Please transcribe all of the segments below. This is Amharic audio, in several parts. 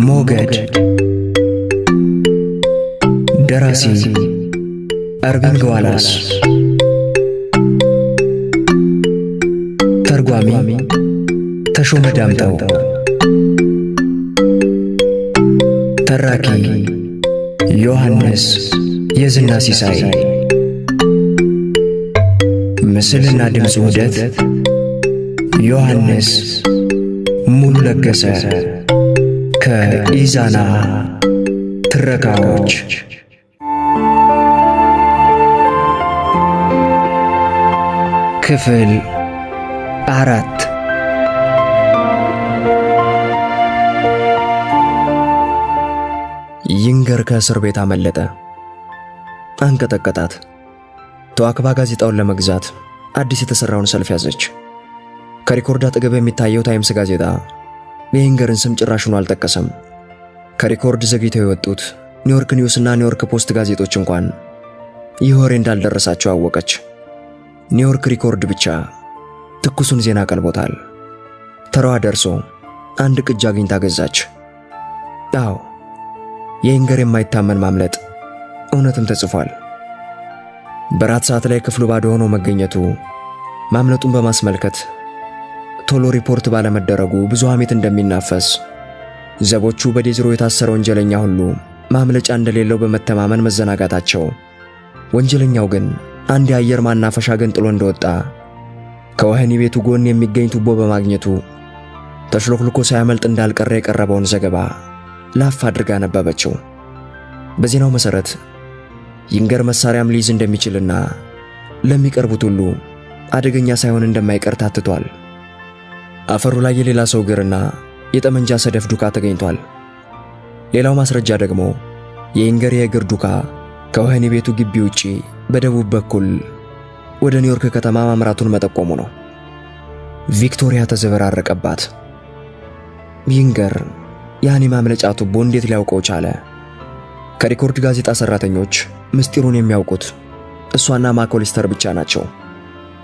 ሞገድ ደራሲ አርቪንግ ዋላስ ተርጓሚ ተሾመ ዳምጠው ተራኪ ዮሐንስ የዝና ሲሳይ ምስልና ድምፅ ውህደት ዮሐንስ ሙሉ ለገሰ ከኢዛና ትረካዎች ክፍል 4 ይንገር ከእስር ቤት አመለጠ። አንቀጠቀጣት። ተዋክባ ጋዜጣውን ለመግዛት አዲስ የተሰራውን ሰልፍ ያዘች። ከሪኮርድ አጠገብ የሚታየው ታይምስ ጋዜጣ የይንገርን ስም ጭራሹን አልጠቀሰም። ከሪኮርድ ዘግይተው የወጡት ኒውዮርክ ኒውስ እና ኒውዮርክ ፖስት ጋዜጦች እንኳን ይህ ወሬ እንዳልደረሳቸው አወቀች። ኒውዮርክ ሪኮርድ ብቻ ትኩሱን ዜና ቀልቦታል። ተራዋ ደርሶ አንድ ቅጅ አግኝታ ገዛች። አዎ የይንገር የማይታመን ማምለጥ እውነትም ተጽፏል። በራት ሰዓት ላይ ክፍሉ ባዶ ሆኖ መገኘቱ ማምለጡን በማስመልከት ቶሎ ሪፖርት ባለመደረጉ ብዙ ሐሜት እንደሚናፈስ፣ ዘቦቹ በዴዝሮ የታሰረ ወንጀለኛ ሁሉ ማምለጫ እንደሌለው በመተማመን መዘናጋታቸው፣ ወንጀለኛው ግን አንድ የአየር ማናፈሻ ገንጥሎ እንደወጣ ከወህኒ ቤቱ ጎን የሚገኝ ቱቦ በማግኘቱ ተሽሎክልኮ ሳያመልጥ እንዳልቀረ የቀረበውን ዘገባ ላፍ አድርጋ ነበበችው። በዜናው መሠረት ይንገር መሳሪያም ሊይዝ እንደሚችልና ለሚቀርቡት ሁሉ አደገኛ ሳይሆን እንደማይቀር ታትቷል። አፈሩ ላይ የሌላ ሰው እግርና የጠመንጃ ሰደፍ ዱካ ተገኝቷል። ሌላው ማስረጃ ደግሞ የይንገር የእግር ዱካ ከወህኒ ቤቱ ግቢ ውጪ በደቡብ በኩል ወደ ኒውዮርክ ከተማ ማምራቱን መጠቆሙ ነው። ቪክቶሪያ ተዘበራረቀባት። ይንገር ያን ማምለጫ ቱቦ እንዴት ሊያውቀው ቻለ? ከሪኮርድ ጋዜጣ ሰራተኞች ምስጢሩን የሚያውቁት እሷና ማኮሊስተር ብቻ ናቸው።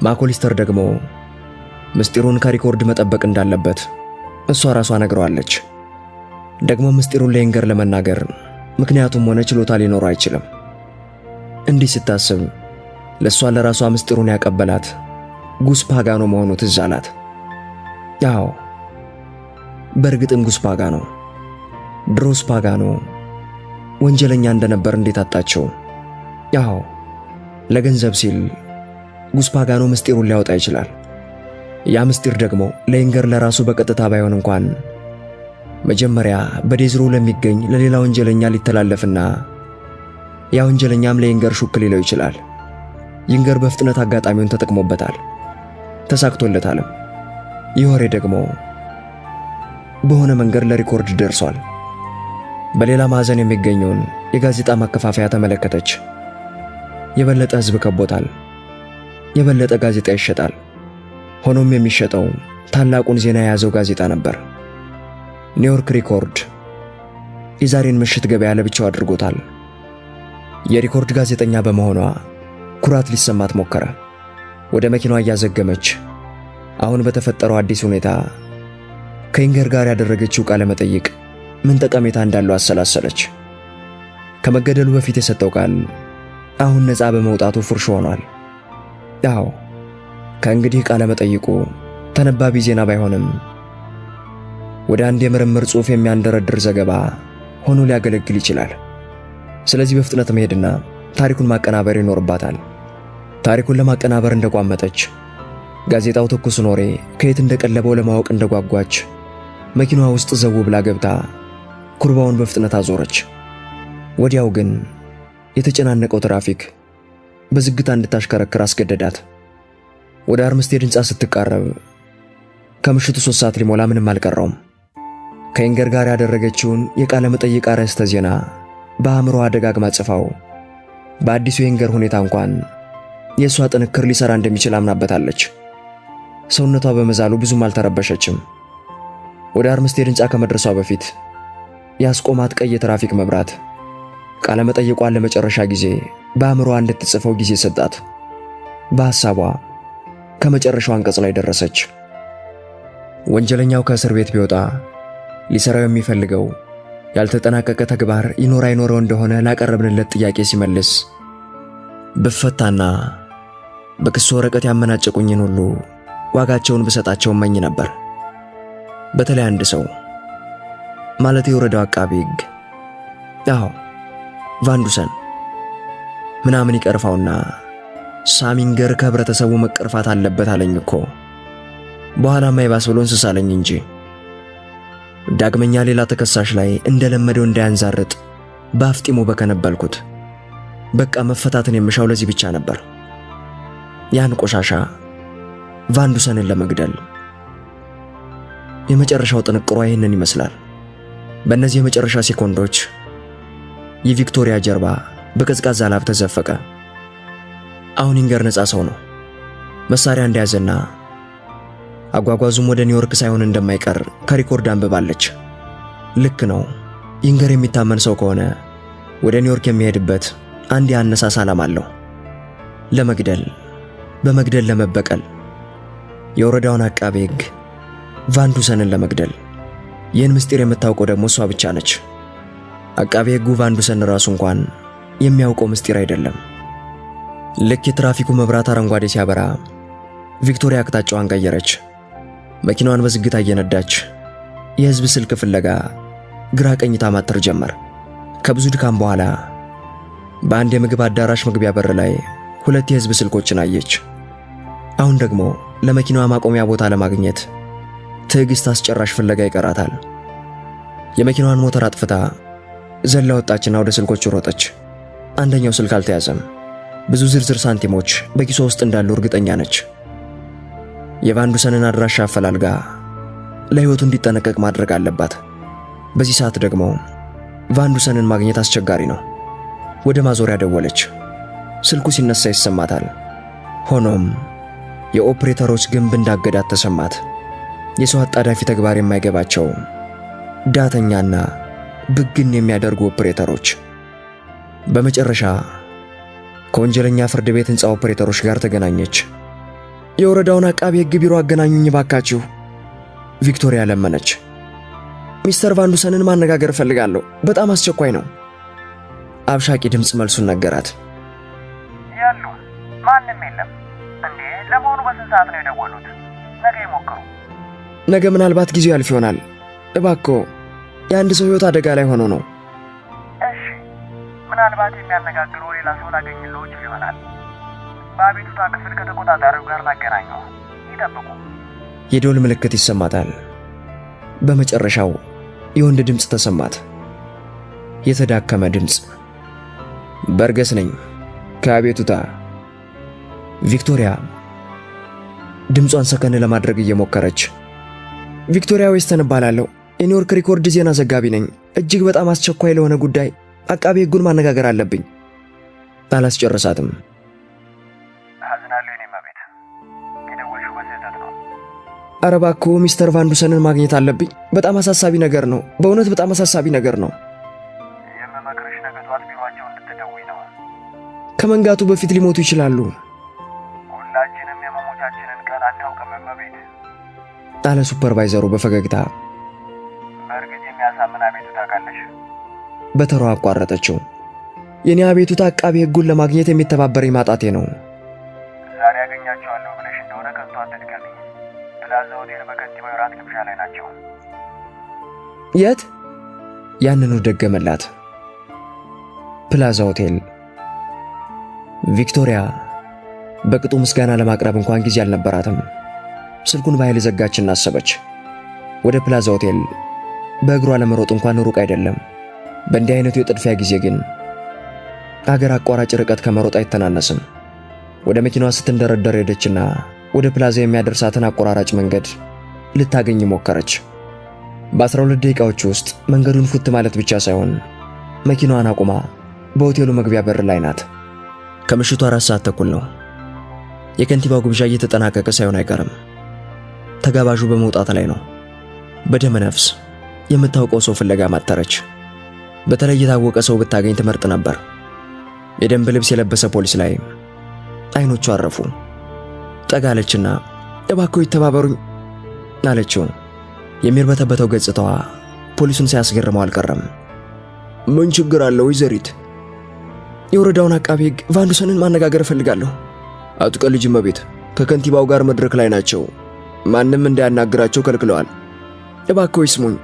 ማኮሊስተር ደግሞ ምስጢሩን ከሪኮርድ መጠበቅ እንዳለበት እሷ ራሷ ነግረዋለች። ደግሞ ምስጢሩን ለይንገር ለመናገር ምክንያቱም ሆነ ችሎታ ሊኖረው አይችልም። እንዲህ ስታስብ ለሷ ለራሷ ምስጢሩን ያቀበላት ጉስ ፓጋኖ መሆኑ ትዝ አላት። አዎ በእርግጥም ጉስ ፓጋኖ። ድሮስ ፓጋኖ ወንጀለኛ እንደነበር እንዴት አጣቸው? አዎ ለገንዘብ ሲል ጉስ ፓጋኖ ምስጢሩን ሊያወጣ ይችላል። ያ ምስጢር ደግሞ ለይንገር ለራሱ በቀጥታ ባይሆን እንኳን መጀመሪያ በዴዝሮ ለሚገኝ ለሌላ ወንጀለኛ ሊተላለፍና ያ ወንጀለኛም ለይንገር ሹክ ሊለው ይችላል። ይንገር በፍጥነት አጋጣሚውን ተጠቅሞበታል፣ ተሳክቶለታልም። ይህ ወሬ ደግሞ በሆነ መንገድ ለሪኮርድ ደርሷል። በሌላ ማዕዘን የሚገኘውን የጋዜጣ ማከፋፈያ ተመለከተች። የበለጠ ሕዝብ ከቦታል። የበለጠ ጋዜጣ ይሸጣል። ሆኖም የሚሸጠው ታላቁን ዜና የያዘው ጋዜጣ ነበር። ኒውዮርክ ሪኮርድ የዛሬን ምሽት ገበያ ለብቻው አድርጎታል። የሪኮርድ ጋዜጠኛ በመሆኗ ኩራት ሊሰማት ሞከረ። ወደ መኪናዋ እያዘገመች አሁን በተፈጠረው አዲስ ሁኔታ ከይንገር ጋር ያደረገችው ቃለ መጠይቅ ምን ጠቀሜታ እንዳለው አሰላሰለች። ከመገደሉ በፊት የሰጠው ቃል አሁን ነፃ በመውጣቱ ፉርሽ ሆኗል። አዎ ከእንግዲህ ቃለ መጠይቁ ተነባቢ ዜና ባይሆንም ወደ አንድ የምርምር ጽሑፍ የሚያንደረድር ዘገባ ሆኖ ሊያገለግል ይችላል። ስለዚህ በፍጥነት መሄድና ታሪኩን ማቀናበር ይኖርባታል። ታሪኩን ለማቀናበር እንደቋመጠች ጋዜጣው ትኩሱን ወሬ ከየት እንደቀለበው ለማወቅ እንደጓጓች መኪናዋ ውስጥ ዘው ብላ ገብታ ኩርባውን በፍጥነት አዞረች። ወዲያው ግን የተጨናነቀው ትራፊክ በዝግታ እንድታሽከረክር አስገደዳት። ወደ አርምስቴድ ሕንፃ ስትቃረብ ከምሽቱ 3 ሰዓት ሊሞላ ምንም አልቀረውም። ከይንገር ጋር ያደረገችውን የቃለ መጠይቅ አርዕስተ ዜና በአእምሮዋ ደጋግማ ጽፋው በአዲሱ የይንገር ሁኔታ እንኳን የእሷ ጥንክር ሊሰራ እንደሚችል አምናበታለች። ሰውነቷ በመዛሉ ብዙም አልተረበሸችም። ወደ አርምስቴድ ህንፃ ከመድረሷ በፊት ያስቆማት ቀይ የትራፊክ መብራት ቃለ መጠይቋን ለመጨረሻ ጊዜ በአእምሮዋ እንድትጽፈው ጊዜ ሰጣት። በሐሳቧ ከመጨረሻው አንቀጽ ላይ ደረሰች። ወንጀለኛው ከእስር ቤት ቢወጣ ሊሰራው የሚፈልገው ያልተጠናቀቀ ተግባር ይኖር አይኖረው እንደሆነ ላቀረብንለት ጥያቄ ሲመልስ ብፈታና በክሱ ወረቀት ያመናጨቁኝን ሁሉ ዋጋቸውን ብሰጣቸው እመኝ ነበር። በተለይ አንድ ሰው ማለት የወረዳው አቃቤ ሕግ ቫንዱሰን ምናምን ይቀርፋውና ሳሚንገር ከህብረተሰቡ መቀርፋት አለበት አለኝ እኮ። በኋላማ ይባስ ብሎ እንስሳለኝ እንጂ ዳግመኛ ሌላ ተከሳሽ ላይ እንደለመደው እንዳያንዛርጥ በአፍጢሙ በከነበልኩት። በቃ መፈታትን የምሻው ለዚህ ብቻ ነበር፣ ያን ቆሻሻ ቫንዱሰንን ለመግደል። የመጨረሻው ጥንቅሯ ይህንን ይመስላል። በእነዚህ የመጨረሻ ሴኮንዶች የቪክቶሪያ ጀርባ በቀዝቃዛ ላብ ተዘፈቀ። አሁን ኢንገር ነፃ ሰው ነው። መሳሪያ እንደያዘና አጓጓዙም ወደ ኒውዮርክ ሳይሆን እንደማይቀር ከሪኮርድ አንብባለች። ልክ ነው። ኢንገር የሚታመን ሰው ከሆነ ወደ ኒውዮርክ የሚሄድበት አንድ ያነሳሳ ዓላማ አለው። ለመግደል፣ በመግደል ለመበቀል። የወረዳውን አቃቤ ሕግ ቫንዱሰንን ለመግደል። ይህን ምስጢር የምታውቀው ደግሞ እሷ ብቻ ነች። አቃቤ ሕጉ ቫንዱሰን ራሱ እንኳን የሚያውቀው ምስጢር አይደለም። ልክ የትራፊኩ መብራት አረንጓዴ ሲያበራ ቪክቶሪያ አቅጣጫዋን ቀየረች። መኪናዋን በዝግታ እየነዳች የህዝብ ስልክ ፍለጋ ግራ ቀኝ ታማትር ጀመር። ከብዙ ድካም በኋላ በአንድ የምግብ አዳራሽ መግቢያ በር ላይ 2 የህዝብ ስልኮችን አየች። አሁን ደግሞ ለመኪናዋ ማቆሚያ ቦታ ለማግኘት ትዕግስት አስጨራሽ ፍለጋ ይቀራታል። የመኪናዋን ሞተር አጥፍታ ዘላ ወጣችና ወደ ስልኮቹ ሮጠች። አንደኛው ስልክ አልተያዘም። ብዙ ዝርዝር ሳንቲሞች በኪሷ ውስጥ እንዳሉ እርግጠኛ ነች። የቫንዱሰንን አድራሻ አፈላልጋ ለህይወቱ እንዲጠነቀቅ ማድረግ አለባት። በዚህ ሰዓት ደግሞ ቫንዱሰንን ማግኘት አስቸጋሪ ነው። ወደ ማዞሪያ ደወለች። ስልኩ ሲነሳ ይሰማታል። ሆኖም የኦፕሬተሮች ግንብ እንዳገዳት ተሰማት። የሰው አጣዳፊ ተግባር የማይገባቸው ዳተኛና ብግን የሚያደርጉ ኦፕሬተሮች። በመጨረሻ ከወንጀለኛ ፍርድ ቤት ህንፃ ኦፕሬተሮች ጋር ተገናኘች። የወረዳውን አቃቤ ሕግ ቢሮ አገናኙኝ ባካችሁ፣ ቪክቶሪያ ለመነች። ሚስተር ቫንዱሰንን ማነጋገር እፈልጋለሁ፣ በጣም አስቸኳይ ነው። አብሻቂ ድምፅ መልሱን ነገራት። ያሉ ማንም የለም እንዴ? ለመሆኑ በስንት ሰዓት ነው የደወሉት? ነገ ይሞክሩ። ነገ ምናልባት ጊዜው ያልፍ ይሆናል። እባክዎ፣ የአንድ ሰው ህይወት አደጋ ላይ ሆኖ ነው። እሺ፣ ምናልባት የሚያነጋግሩ ሌላ ሰው ላገኝልዎት ይሆናል። በአቤቱታ ክፍል ከተቆጣጣሪው ጋር ላገናኘው፣ ይጠብቁ። የደወል ምልክት ይሰማታል። በመጨረሻው የወንድ ድምፅ ተሰማት። የተዳከመ ድምፅ። በርገስ ነኝ ከአቤቱታ። ቪክቶሪያ ድምጿን ሰከን ለማድረግ እየሞከረች፣ ቪክቶሪያ ዌስተን እባላለሁ። የኒውዮርክ ሪኮርድ ዜና ዘጋቢ ነኝ። እጅግ በጣም አስቸኳይ ለሆነ ጉዳይ አቃቤ ሕጉን ማነጋገር አለብኝ። አላስጨረሳትም። አዝናለሁ የኔ መቤት፣ የደወልሽው በስህተት ነው። ኧረ እባክዎ ሚስተር ቫንዱሰንን ማግኘት አለብኝ። በጣም አሳሳቢ ነገር ነው። በእውነት በጣም አሳሳቢ ነገር ነው። የምመክርሽ ነገ ጠዋት ቢሮአቸው እንድትደውይ ነው። ከመንጋቱ በፊት ሊሞቱ ይችላሉ። ሁላችንም የመሞቻችንን ቀን አናውቅም መቤት፣ አለ ሱፐርቫይዘሩ በፈገግታ። በእርግጥ የሚያሳምን አቤቱታ ካለሽ? በተሯ አቋረጠችው። የኔ አቤቱታ አቃቤ ሕጉን ለማግኘት የሚተባበረኝ ማጣቴ ነው። ዛሬ ያገኛቸዋለሁ ብለሽ እንደሆነ ከንቱ አትድከሚ። ፕላዛ ሆቴል በከንቲባው የራት ግብዣ ላይ ናቸው። የት? ያንኑ ደገመላት። ፕላዛ ሆቴል። ቪክቶሪያ በቅጡ ምስጋና ለማቅረብ እንኳን ጊዜ አልነበራትም። ስልኩን በኃይል ዘጋችና አሰበች። ወደ ፕላዛ ሆቴል በእግሯ ለመሮጥ እንኳን ሩቅ አይደለም። በእንዲህ አይነቱ የጥድፊያ ጊዜ ግን አገር አቋራጭ ርቀት ከመሮጥ አይተናነስም። ወደ መኪናዋ ስትንደረደር ሄደችና ወደ ፕላዛ የሚያደርሳትን አቆራራጭ መንገድ ልታገኝ ሞከረች። በ12 ደቂቃዎች ውስጥ መንገዱን ፉት ማለት ብቻ ሳይሆን መኪናዋን አቁማ በሆቴሉ መግቢያ በር ላይ ናት። ከምሽቱ 4 ሰዓት ተኩል ነው። የከንቲባው ግብዣ እየተጠናቀቀ ሳይሆን አይቀርም። ተጋባዡ በመውጣት ላይ ነው። በደመ ነፍስ የምታውቀው ሰው ፍለጋ ማተረች። በተለይ የታወቀ ሰው ብታገኝ ትመርጥ ነበር። የደንብ ልብስ የለበሰ ፖሊስ ላይ አይኖቹ አረፉ። ጠጋለችና እባክዎ ይተባበሩኝ አለችው። የሚርበተበተው ገጽታዋ ፖሊሱን ሳያስገርመው አልቀረም። ምን ችግር አለው ወይዘሪት? የወረዳውን አቃቤ ሕግ ቫንዱሰንን ማነጋገር እፈልጋለሁ። አትቀልጂ እመቤት፣ ከከንቲባው ጋር መድረክ ላይ ናቸው። ማንም እንዳያናግራቸው ከልክለዋል። እባክዎ ይስሙኝ።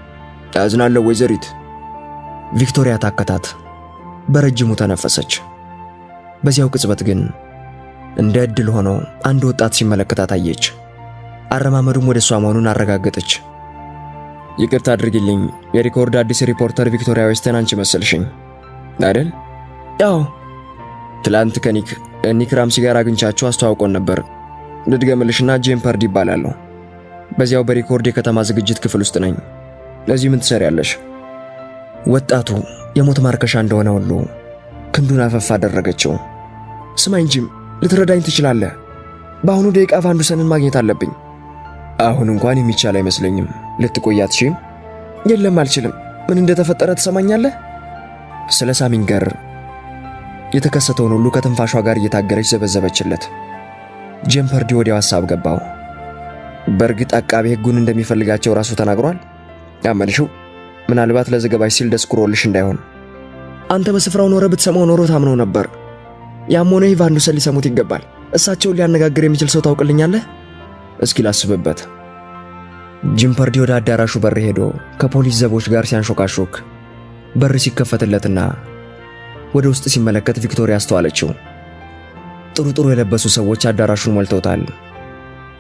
አዝናለሁ ወይዘሪት። ቪክቶሪያ ታከታት። በረጅሙ ተነፈሰች። በዚያው ቅጽበት ግን እንደ ዕድል ሆኖ አንድ ወጣት ሲመለከታት አየች። አረማመዱም ወደ እሷ መሆኑን አረጋገጠች። ይቅርታ አድርጊልኝ፣ የሪኮርድ አዲስ ሪፖርተር ቪክቶሪያ ዌስተን አንቺ መሰልሽኝ አይደል? ያው ትላንት ከኒክ ራምሲ ጋር አግኝቻችሁ አስተዋውቆን ነበር። ልድገምልሽና ጄምፐርድ ይባላለሁ። በዚያው በሪኮርድ የከተማ ዝግጅት ክፍል ውስጥ ነኝ። ለዚህ ምን ትሰሪያለሽ? ወጣቱ የሞት ማርከሻ እንደሆነ ሁሉ ክንዱን አፈፍ አደረገችው። ስማኝ ጂም፣ ልትረዳኝ ትችላለህ። በአሁኑ ደቂቃ ቫንዱሰንን ማግኘት አለብኝ። አሁን እንኳን የሚቻል አይመስለኝም። ልትቆይ አትችይም? የለም አልችልም። ምን እንደተፈጠረ ትሰማኛለህ? ስለ ሳሚንገር የተከሰተውን ሁሉ ከትንፋሿ ጋር እየታገለች ዘበዘበችለት። ጄምፐርዲ ወዲያው ሐሳብ ገባው። በእርግጥ አቃቤ ሕጉን እንደሚፈልጋቸው ራሱ ተናግሯል። አመንሽው? ምናልባት ለዘገባሽ ሲል ደስኩሮልሽ እንዳይሆን። አንተ በስፍራው ኖረ ብትሰማው ኖሮ ታምነው ነበር። ያም ሆነ ቫንዱሰን ሊሰሙት ይገባል። እሳቸውን ሊያነጋግር የሚችል ሰው ታውቅልኛለህ? እስኪ ላስብበት። ጄምፐርዲ ወደ አዳራሹ በር ሄዶ ከፖሊስ ዘቦች ጋር ሲያንሾካሾክ በር ሲከፈትለትና ወደ ውስጥ ሲመለከት ቪክቶሪያ አስተዋለችው። ጥሩ የለበሱ ሰዎች አዳራሹን ሞልተውታል።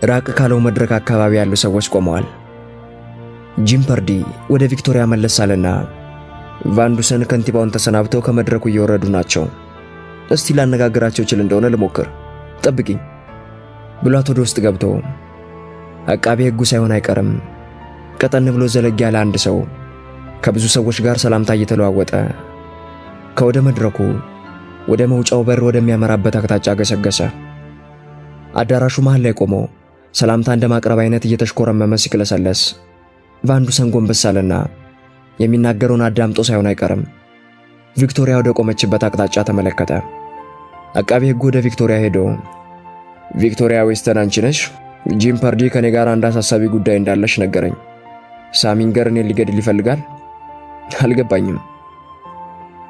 ራቅ ካለው መድረክ አካባቢ ያሉ ሰዎች ቆመዋል። ጄምፐርዲ ወደ ቪክቶሪያ መለስ አለና ቫንዱሰን ከንቲባውን ተሰናብተው ከመድረኩ እየወረዱ ናቸው። እስቲ ላነጋግራቸው ይችል እንደሆነ ልሞክር፣ ጠብቂኝ ብሏት ወደ ውስጥ ገብቶ አቃቤ ሕጉ ሳይሆን አይቀርም ቀጠን ብሎ ዘለግ ያለ አንድ ሰው ከብዙ ሰዎች ጋር ሰላምታ እየተለዋወጠ ከወደ መድረኩ ወደ መውጫው በር ወደሚያመራበት አቅጣጫ ገሰገሰ። አዳራሹ መሃል ላይ ቆሞ ሰላምታ እንደማቅረብ አይነት እየተሽኮረመመ ሲክለሰለስ ቫንዱሰን ጎንበስ አለና የሚናገረውን አዳምጦ ሳይሆን አይቀርም ቪክቶሪያ ወደ ቆመችበት አቅጣጫ ተመለከተ። አቃቤ ሕጉ ወደ ቪክቶሪያ ሄዶ ቪክቶሪያ ዌስተን አንቺ ነሽ? ጄምፐርዲ ከኔ ጋር አንድ አሳሳቢ ጉዳይ እንዳለሽ ነገረኝ። ሳሚንገር እኔን ሊገድል ይፈልጋል? አልገባኝም።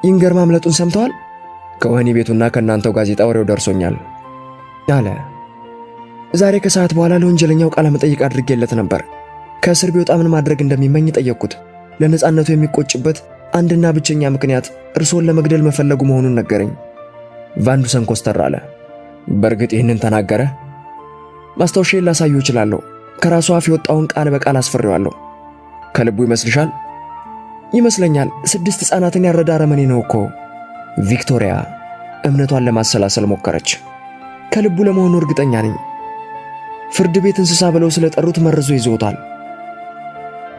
ይንገር ማምለጡን ሰምተዋል? ከወህኒ ቤቱና ከእናንተው ጋዜጣ ወሬው ደርሶኛል አለ። ዛሬ ከሰዓት በኋላ ለወንጀለኛው ቃለ መጠይቅ አድርጌለት ነበር። ከእስር ቢወጣ ምን ማድረግ እንደሚመኝ ጠየቅኩት። ለነጻነቱ የሚቆጭበት አንድና ብቸኛ ምክንያት እርሶን ለመግደል መፈለጉ መሆኑን ነገረኝ። ቫንዱሰን ኮስተር አለ። በእርግጥ ይህንን ተናገረ? ማስታወሻዬን ላሳየው እችላለሁ። ከራሱ አፍ የወጣውን ቃል በቃል አስፈሬዋለሁ። ከልቡ ይመስልሻል? ይመስለኛል። 6 ሕፃናትን ያረዳ አረመኔ ነው እኮ። ቪክቶሪያ እምነቷን ለማሰላሰል ሞከረች። ከልቡ ለመሆኑ እርግጠኛ ነኝ። ፍርድ ቤት እንስሳ ብለው ስለጠሩት መርዞ ይዘውታል።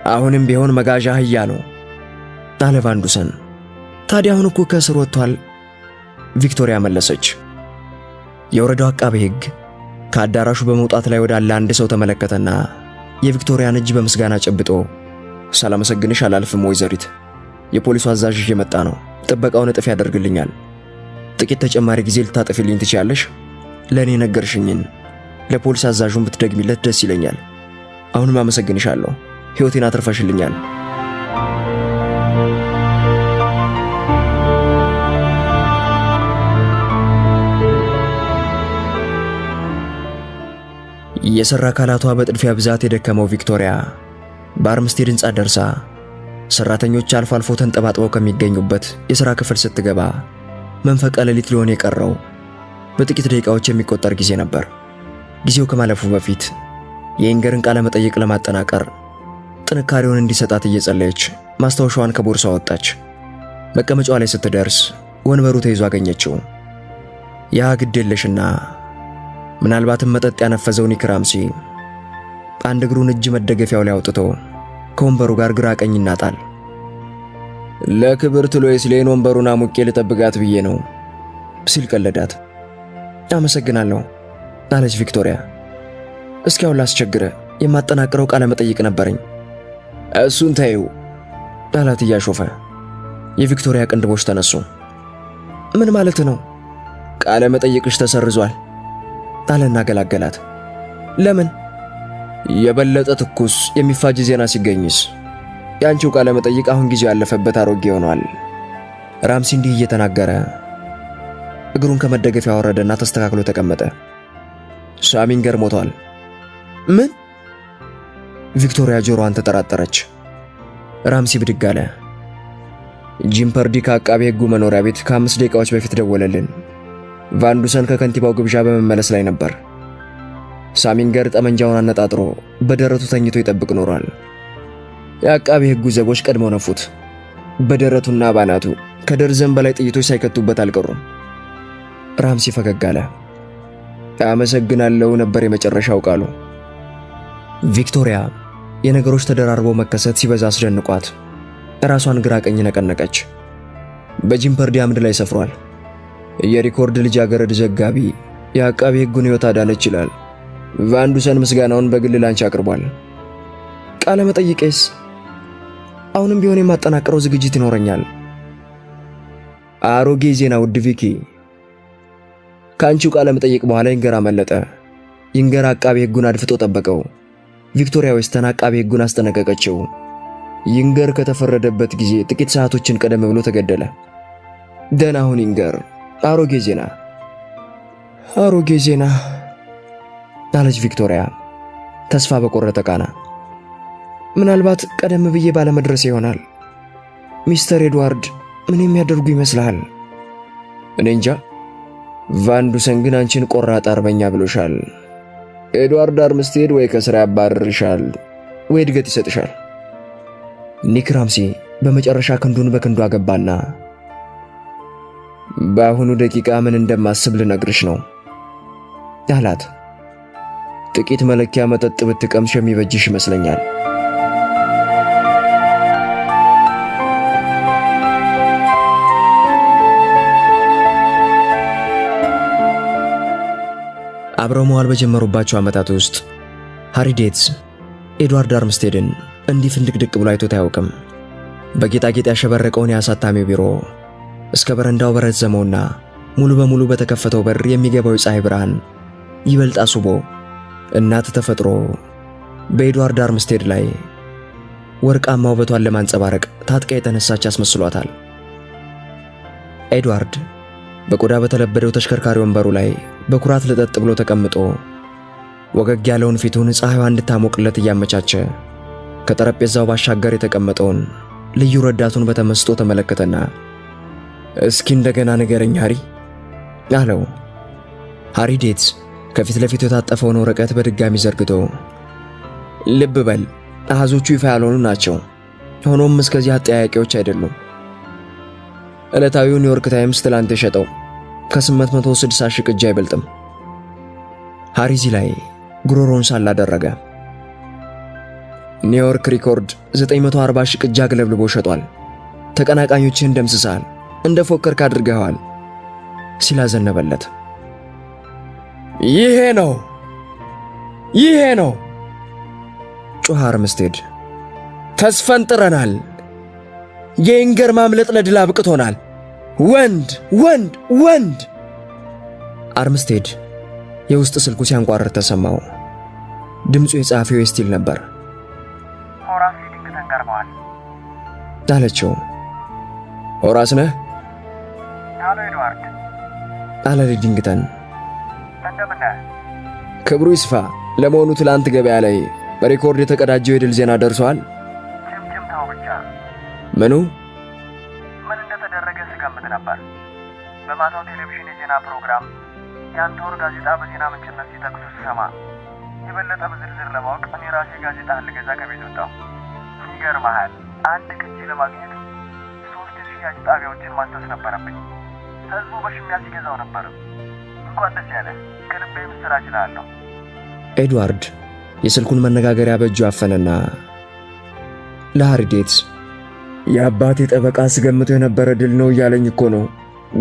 አሁንም ቢሆን መጋዣ አህያ ነው አለ ቫንዱሰን። ታዲያ አሁን እኮ ከእስር ወጥቷል። ቪክቶሪያ መለሰች። የወረዳው አቃቤ ሕግ ከአዳራሹ በመውጣት ላይ ወዳለ አንድ ሰው ተመለከተና የቪክቶሪያን እጅ በምስጋና ጨብጦ ሳላመሰግንሽ አላልፍም ወይዘሪት። የፖሊሱ አዛዥ እየመጣ ነው። ጥበቃውን እጥፍ ያደርግልኛል። ጥቂት ተጨማሪ ጊዜ ልታጠፊልኝ ትችያለሽ? ለእኔ ነገርሽኝን ለፖሊስ አዛዡን ብትደግሚለት ደስ ይለኛል። አሁንም አመሰግንሻለሁ። ሕይወቴን አትርፈሽልኛል። የሰራ አካላቷ በጥድፊያ ብዛት የደከመው ቪክቶሪያ በአርምስቴድ ሕንፃ ደርሳ ሰራተኞች አልፎ አልፎ ተንጠባጥበው ከሚገኙበት የሥራ ክፍል ስትገባ መንፈቀ ሌሊት ሊሆን የቀረው በጥቂት ደቂቃዎች የሚቆጠር ጊዜ ነበር። ጊዜው ከማለፉ በፊት የኢንገርን ቃለ መጠይቅ ለማጠናቀር ጥንካሬውን እንዲሰጣት እየጸለየች ማስታወሻዋን ከቦርሷ ወጣች። መቀመጫዋ ላይ ስትደርስ ወንበሩ ተይዞ አገኘችው። ያ ግዴለሽና ምናልባትም መጠጥ ያነፈዘው ኒክ ራምሲ አንድ እግሩን እጅ መደገፊያው ላይ አውጥቶ ከወንበሩ ጋር ግራ ቀኝ ይናጣል። ለክብርት ሎይስ ሌን ወንበሩን አሙቄ ልጠብቃት ብዬ ነው ሲል ቀለዳት። አመሰግናለሁ አለች ቪክቶሪያ። እስኪያው ላስቸግረ የማጠናቀረው ቃለ መጠይቅ ነበረኝ። እሱን ተይው አላት እያሾፈ። የቪክቶሪያ ቅንድቦች ተነሱ። ምን ማለት ነው? ቃለ መጠይቅሽ ተሰርዟል አለና ገላገላት። ለምን? የበለጠ ትኩስ የሚፋጅ ዜና ሲገኝስ? ያንቺው ቃለ መጠይቅ አሁን ጊዜው ያለፈበት አሮጌ ሆኗል። ራምሲ እንዲህ እየተናገረ እግሩን ከመደገፊያ ወረደና ተስተካክሎ ተቀመጠ። ሳሚንገር ሞቷል። ምን? ቪክቶሪያ ጆሮዋን ተጠራጠረች። ራምሲ ብድግ አለ። ጂም ፐርዲ ከአቃቤ ሕጉ መኖሪያ ቤት ከ5 ደቂቃዎች በፊት ደወለልን። ቫንዱሰን ከከንቲባው ግብዣ በመመለስ ላይ ነበር። ሳሚንገር ጠመንጃውን አነጣጥሮ በደረቱ ተኝቶ ይጠብቅ ኖሯል። የአቃቤ ሕጉ ዘቦች ቀድመው ነፉት። በደረቱና ባናቱ ከደርዘን በላይ ጥይቶች ሳይከቱበት አልቀሩም። ራምሲ ፈገግ አለ። አመሰግናለሁ ነበር የመጨረሻው ቃሉ። ቪክቶሪያ የነገሮች ተደራርቦ መከሰት ሲበዛ አስደንቋት ራሷን ግራ ቀኝ ነቀነቀች። በጂም ፐርዲ አምድ ላይ ሰፍሯል። የሪኮርድ ልጃገረድ ዘጋቢ የአቃቤ ሕጉን ሕይወት አዳነች ይላል። ቫንዱሰን ምስጋናውን በግል ላንቺ አቅርቧል። ቃለ መጠይቄስ? አሁንም ቢሆን የማጠናቀረው ዝግጅት ይኖረኛል። አሮጌ ዜና ውድ ቪኪ። ከአንቺው ቃለ መጠይቅ በኋላ ይንገር አመለጠ። ይንገር አቃቤ ሕጉን አድፍጦ ጠበቀው። ቪክቶሪያ ዌስተን አቃቤ ሕጉን አስጠነቀቀችው። ይንገር ከተፈረደበት ጊዜ ጥቂት ሰዓቶችን ቀደም ብሎ ተገደለ። ደህና ሁን ይንገር። አሮጌ ዜና አሮጌ ዜና አለች ቪክቶሪያ ተስፋ በቆረጠ ቃና። ምናልባት ቀደም ብዬ ባለመድረስ ይሆናል። ሚስተር ኤድዋርድ ምን የሚያደርጉ ይመስልሃል? እኔ እንጃ። ቫንዱሰን ግን አንቺን ቆራጥ አርበኛ ብሎሻል። ኤድዋርድ አርምስቴድ ወይ ከሥራ ያባርርሻል ወይ እድገት ይሰጥሻል። ኒክ ራምሲ በመጨረሻ ክንዱን በክንዱ አገባና በአሁኑ ደቂቃ ምን እንደማስብ ልነግርሽ ነው አላት። ጥቂት መለኪያ መጠጥ ብትቀምሽ የሚበጅሽ ይመስለኛል። አብረው መዋል በጀመሩባቸው ዓመታት ውስጥ ሃሪ ዴትስ ኤድዋርድ አርምስቴድን እንዲህ ፍንድቅድቅ ብሎ አይቶት አያውቅም። በጌጣጌጥ ያሸበረቀውን የአሳታሚው ቢሮ እስከ በረንዳው በረዘመውና ሙሉ በሙሉ በተከፈተው በር የሚገባው የፀሐይ ብርሃን ይበልጥ አስቦ እናት ተፈጥሮ በኤድዋርድ አርምስቴድ ላይ ወርቃማ ውበቷን ለማንጸባረቅ ታጥቃ የተነሳች አስመስሏታል። ኤድዋርድ በቆዳ በተለበደው ተሽከርካሪ ወንበሩ ላይ በኩራት ለጠጥ ብሎ ተቀምጦ ወገግ ያለውን ፊቱን ፀሐይዋ እንድታሞቅለት እያመቻቸ ከጠረጴዛው ባሻገር የተቀመጠውን ልዩ ረዳቱን በተመስጦ ተመለከተና እስኪ እንደገና ንገረኝ ሃሪ አለው። ሃሪ ዴትስ ከፊት ለፊቱ የታጠፈውን ወረቀት በድጋሚ ዘርግቶ ልብ በል አሃዞቹ ይፋ ያልሆኑ ናቸው። ሆኖም እስከዚህ አጠያያቂዎች አይደሉም። ዕለታዊው ኒውዮርክ ታይምስ ትላንት የሸጠው ከ860 ሺህ ቅጂ አይበልጥም። ሃሪ እዚህ ላይ ጉሮሮን ሳል አደረገ። ኒውዮርክ ሪኮርድ 940 ሺህ ቅጂ አግለብልቦ ሸጧል። ተቀናቃኞችህን ደምስሰሃል፣ እንደ ፎከርክ አድርገዋል ሲል አዘነበለት። ይሄ ነው ጮኸ አርምስቴድ። ተስፈንጥረናል። የኢንገር ማምለጥ ለድል አብቅቶናል። ወንድ አርምስቴድ የውስጥ ስልኩ ሲያንቋርር ተሰማው። ድምፁ የጸሐፊው ስቲል ነበር። ሆራስ ሊዲንግተን ቀርበዋል አለችው። ሆራስ ነህ? አሎ ኤድዋርድ አለ ሊዲንግተን። እንደምን ነህ? ክብሩ ይስፋ። ለመሆኑ ትላንት ገበያ ላይ በሬኮርድ የተቀዳጀው የድል ዜና ደርሷል? ጭምጭምታው ብቻ። ምኑ? ምን እንደተደረገ ስገምት ነበር። በማታው ቴሌቪዥን የዜና ፕሮግራም የአንተ ወር ጋዜጣ በዜና ምንጭነት ሲጠቅሱ ስሰማ የበለጠ በዝርዝር ለማወቅ እኔ ራሴ ጋዜጣ ልገዛ ከቤት ወጣሁ። ይገርምሃል፣ አንድ ቅጂ ለማግኘት 3 የሽያጭ ጣቢያዎችን ማሰስ ነበረብኝ። ህዝቡ በሽሚያ ሲገዛው ነበር። እንኳን ደስ ያለ፣ ከልቤ ምስራች እልሃለሁ። ኤድዋርድ የስልኩን መነጋገሪያ በእጁ አፈነና ለሃሪ ዴትስ የአባቴ ጠበቃ አስገምቶ የነበረ ድል ነው እያለኝ እኮ ነው።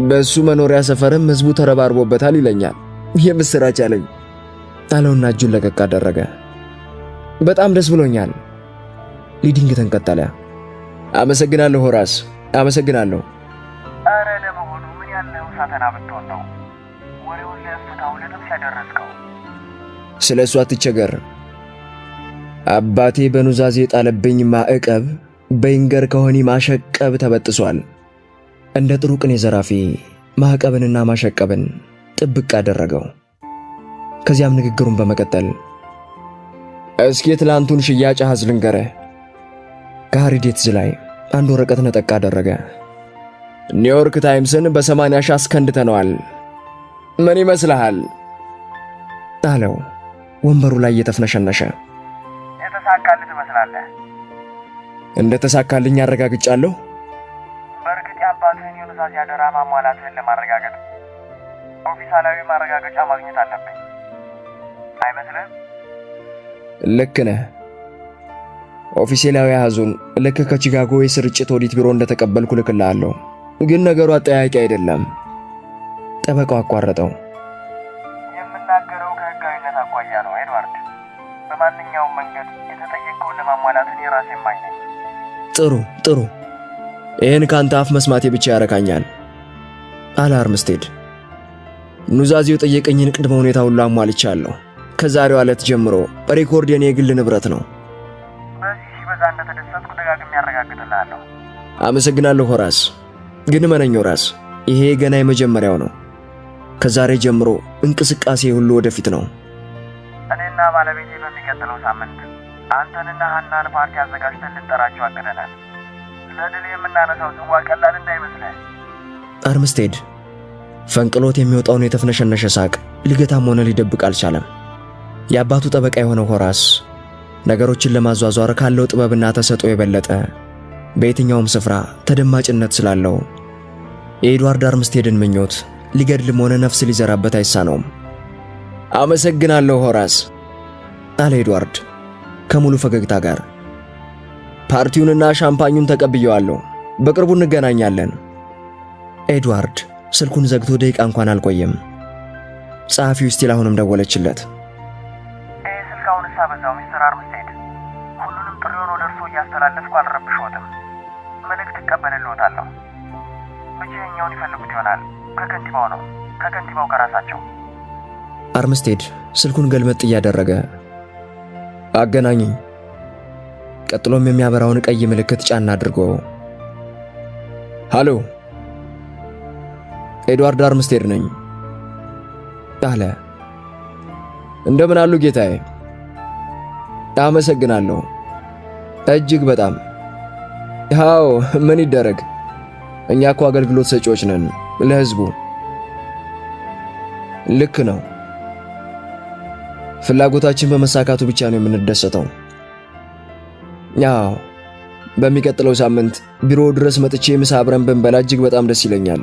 በሱ መኖሪያ ሰፈርም ህዝቡ ተረባርቦበታል ይለኛል። የምስራች አለኝ አለውና እጁን ለቀቅ አደረገ። በጣም ደስ ብሎኛል ሊዲንግተን ቀጠለ። አመሰግናለሁ ሆራስ፣ አመሰግናለሁ። አረ ለመሆኑ ምን ያለው ሳተና ብትሆን ነው ወሬውን ለፍታው ለጥብስ ያደረስከው? ስለ እሱ አትቸገር። አባቴ በኑዛዜ ጣለብኝ ማዕቀብ በይንገር ከሆኒ ማሸቀብ ተበጥሷል። እንደ ጥሩ ቅኔ ዘራፊ ማዕቀብንና ማሸቀብን ጥብቅ አደረገው። ከዚያም ንግግሩን በመቀጠል እስኪ ትላንቱን ሽያጭ አሃዝ ልንገርህ። ከሃሪ ዴትዝ ላይ አንድ ወረቀት ነጠቅ አደረገ። ኒውዮርክ ታይምስን በ80 ሺህ አስከንድተነዋል። ምን ይመስልሃል? አለው ወንበሩ ላይ እየተፍነሸነሸ። የተሳካልህ ትመስላለህ። እንደተሳካልኝ አረጋግጫለሁ። በእርግጥ የአባትህን የኑዛዜ አደራ ማሟላትህን ለማረጋገጥ ኦፊሳላዊ ማረጋገጫ ማግኘት አለብኝ አይመስልህም? ልክ ነህ። ኦፊሴላዊ አሃዙን ልክ ከቺካጎ የስርጭት ኦዲት ቢሮ እንደተቀበልኩ ልክልሃለሁ። ግን ነገሩ አጠያያቂ አይደለም። ጠበቃው አቋረጠው። የምናገረው ከህጋዊነት አኳያ ነው ኤድዋርድ። በማንኛውም መንገድ የተጠየቀውን ለማሟላት እኔ ራሴ ማኝ ነኝ። ጥሩ። ይህን ካንተ አፍ መስማቴ ብቻ ያረካኛል አለ አርምስቴድ። ኑዛዜው ጠየቀኝን ቅድመ ሁኔታ ሁሉ አሟልቻለሁ። ከዛሬው ዕለት ጀምሮ ሪኮርድ የኔ የግል ንብረት ነው። በዚህ ሲበዛ እንደተደሰትኩ ደጋግሜ ያረጋግጥልሃለሁ። አመሰግናለሁ ሆራስ። ግን መነኝ ሆራስ፣ ይሄ ገና የመጀመሪያው ነው። ከዛሬ ጀምሮ እንቅስቃሴ ሁሉ ወደፊት ነው። እኔና ባለቤቴ በሚቀጥለው ሳምንት አንተንና ሀናን ፓርቲ አዘጋጅተን ልንጠራቸው አቅደናል። ለድል የምናነሳው ጽዋ ቀላል እንዳይመስልህ። አርምስቴድ ፈንቅሎት የሚወጣውን የተፍነሸነሸ ሳቅ ሊገታም ሆነ ሊደብቅ አልቻለም። የአባቱ ጠበቃ የሆነው ሆራስ ነገሮችን ለማዟዟር ካለው ጥበብና ተሰጥኦ የበለጠ በየትኛውም ስፍራ ተደማጭነት ስላለው የኤድዋርድ አርምስቴድን ምኞት ሊገድልም ሆነ ነፍስ ሊዘራበት አይሳነውም። አመሰግናለሁ ሆራስ አለ ኤድዋርድ ከሙሉ ፈገግታ ጋር። ፓርቲውንና ሻምፓኙን ተቀብየዋለሁ። በቅርቡ እንገናኛለን። ኤድዋርድ ስልኩን ዘግቶ ደቂቃ እንኳን አልቆየም። ጸሐፊው ስቲል አሁንም ደወለችለት። ስልካውን ሳበዛው ሚስተር አርምስቴድ፣ ሁሉንም ጥሪውን ወደ እርሶ እያስተላለፍኩ አልረብሽዎትም። መልእክት እቀበልልዎታለሁ። ብቻኛውን ይፈልጉት ይሆናል። ከከንቲባው ነው። ከከንቲባው ከራሳቸው። አርምስቴድ ስልኩን ገልመጥ እያደረገ አገናኘኝ። ቀጥሎም የሚያበራውን ቀይ ምልክት ጫና አድርጎ ሃሎ፣ ኤድዋርድ አርምስቴድ ነኝ አለ። እንደምን አሉ ጌታዬ? አመሰግናለሁ እጅግ በጣም። ያው ምን ይደረግ፣ እኛ እኮ አገልግሎት ሰጪዎች ነን ለህዝቡ። ልክ ነው። ፍላጎታችን በመሳካቱ ብቻ ነው የምንደሰተው። ያው በሚቀጥለው ሳምንት ቢሮ ድረስ መጥቼ ምሳ አብረን ብንበላ እጅግ በጣም ደስ ይለኛል።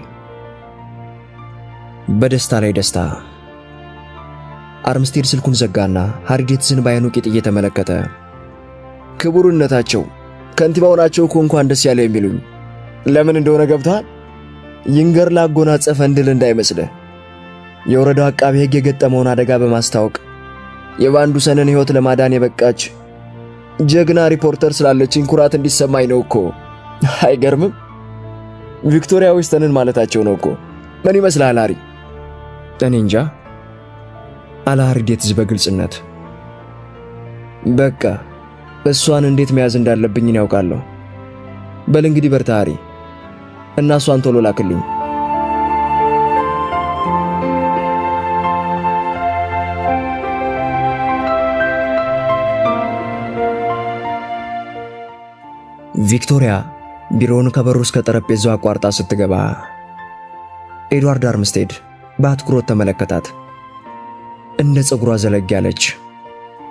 በደስታ ላይ ደስታ። አርምስቴድ ስልኩን ዘጋና ሃሪ ዴትዝን ባይኑ ቂጥ እየተመለከተ ክቡርነታቸው ከንቲባው ናቸው እኮ እንኳን ደስ ያለ የሚሉኝ። ለምን እንደሆነ ገብቷል? ይንገር ላጎናጸፈን ድል እንዳይመስልህ። የወረዳው አቃቤ ሕግ የገጠመውን አደጋ በማስታወቅ የቫንዱሰንን ሕይወት ለማዳን የበቃች ጀግና ሪፖርተር ስላለችኝ ኩራት እንዲሰማኝ ነው እኮ። አይገርምም? ቪክቶሪያ ዌስተንን ማለታቸው ነው እኮ። ምን ይመስልሃል ሃሪ? እኔ እንጃ አለ ሃሪ ዴትዝ በግልጽነት። በቃ እሷን እንዴት መያዝ እንዳለብኝ ያውቃለሁ። በል እንግዲህ በርታ ሃሪ፣ እና እሷን ቶሎ ላክልኝ። ቪክቶሪያ ቢሮውን ከበሩ እስከ ጠረጴዛው አቋርጣ ስትገባ ኤድዋርድ አርምስቴድ በአትኩሮት ተመለከታት። እንደ ፀጉሯ ዘለግ ያለች፣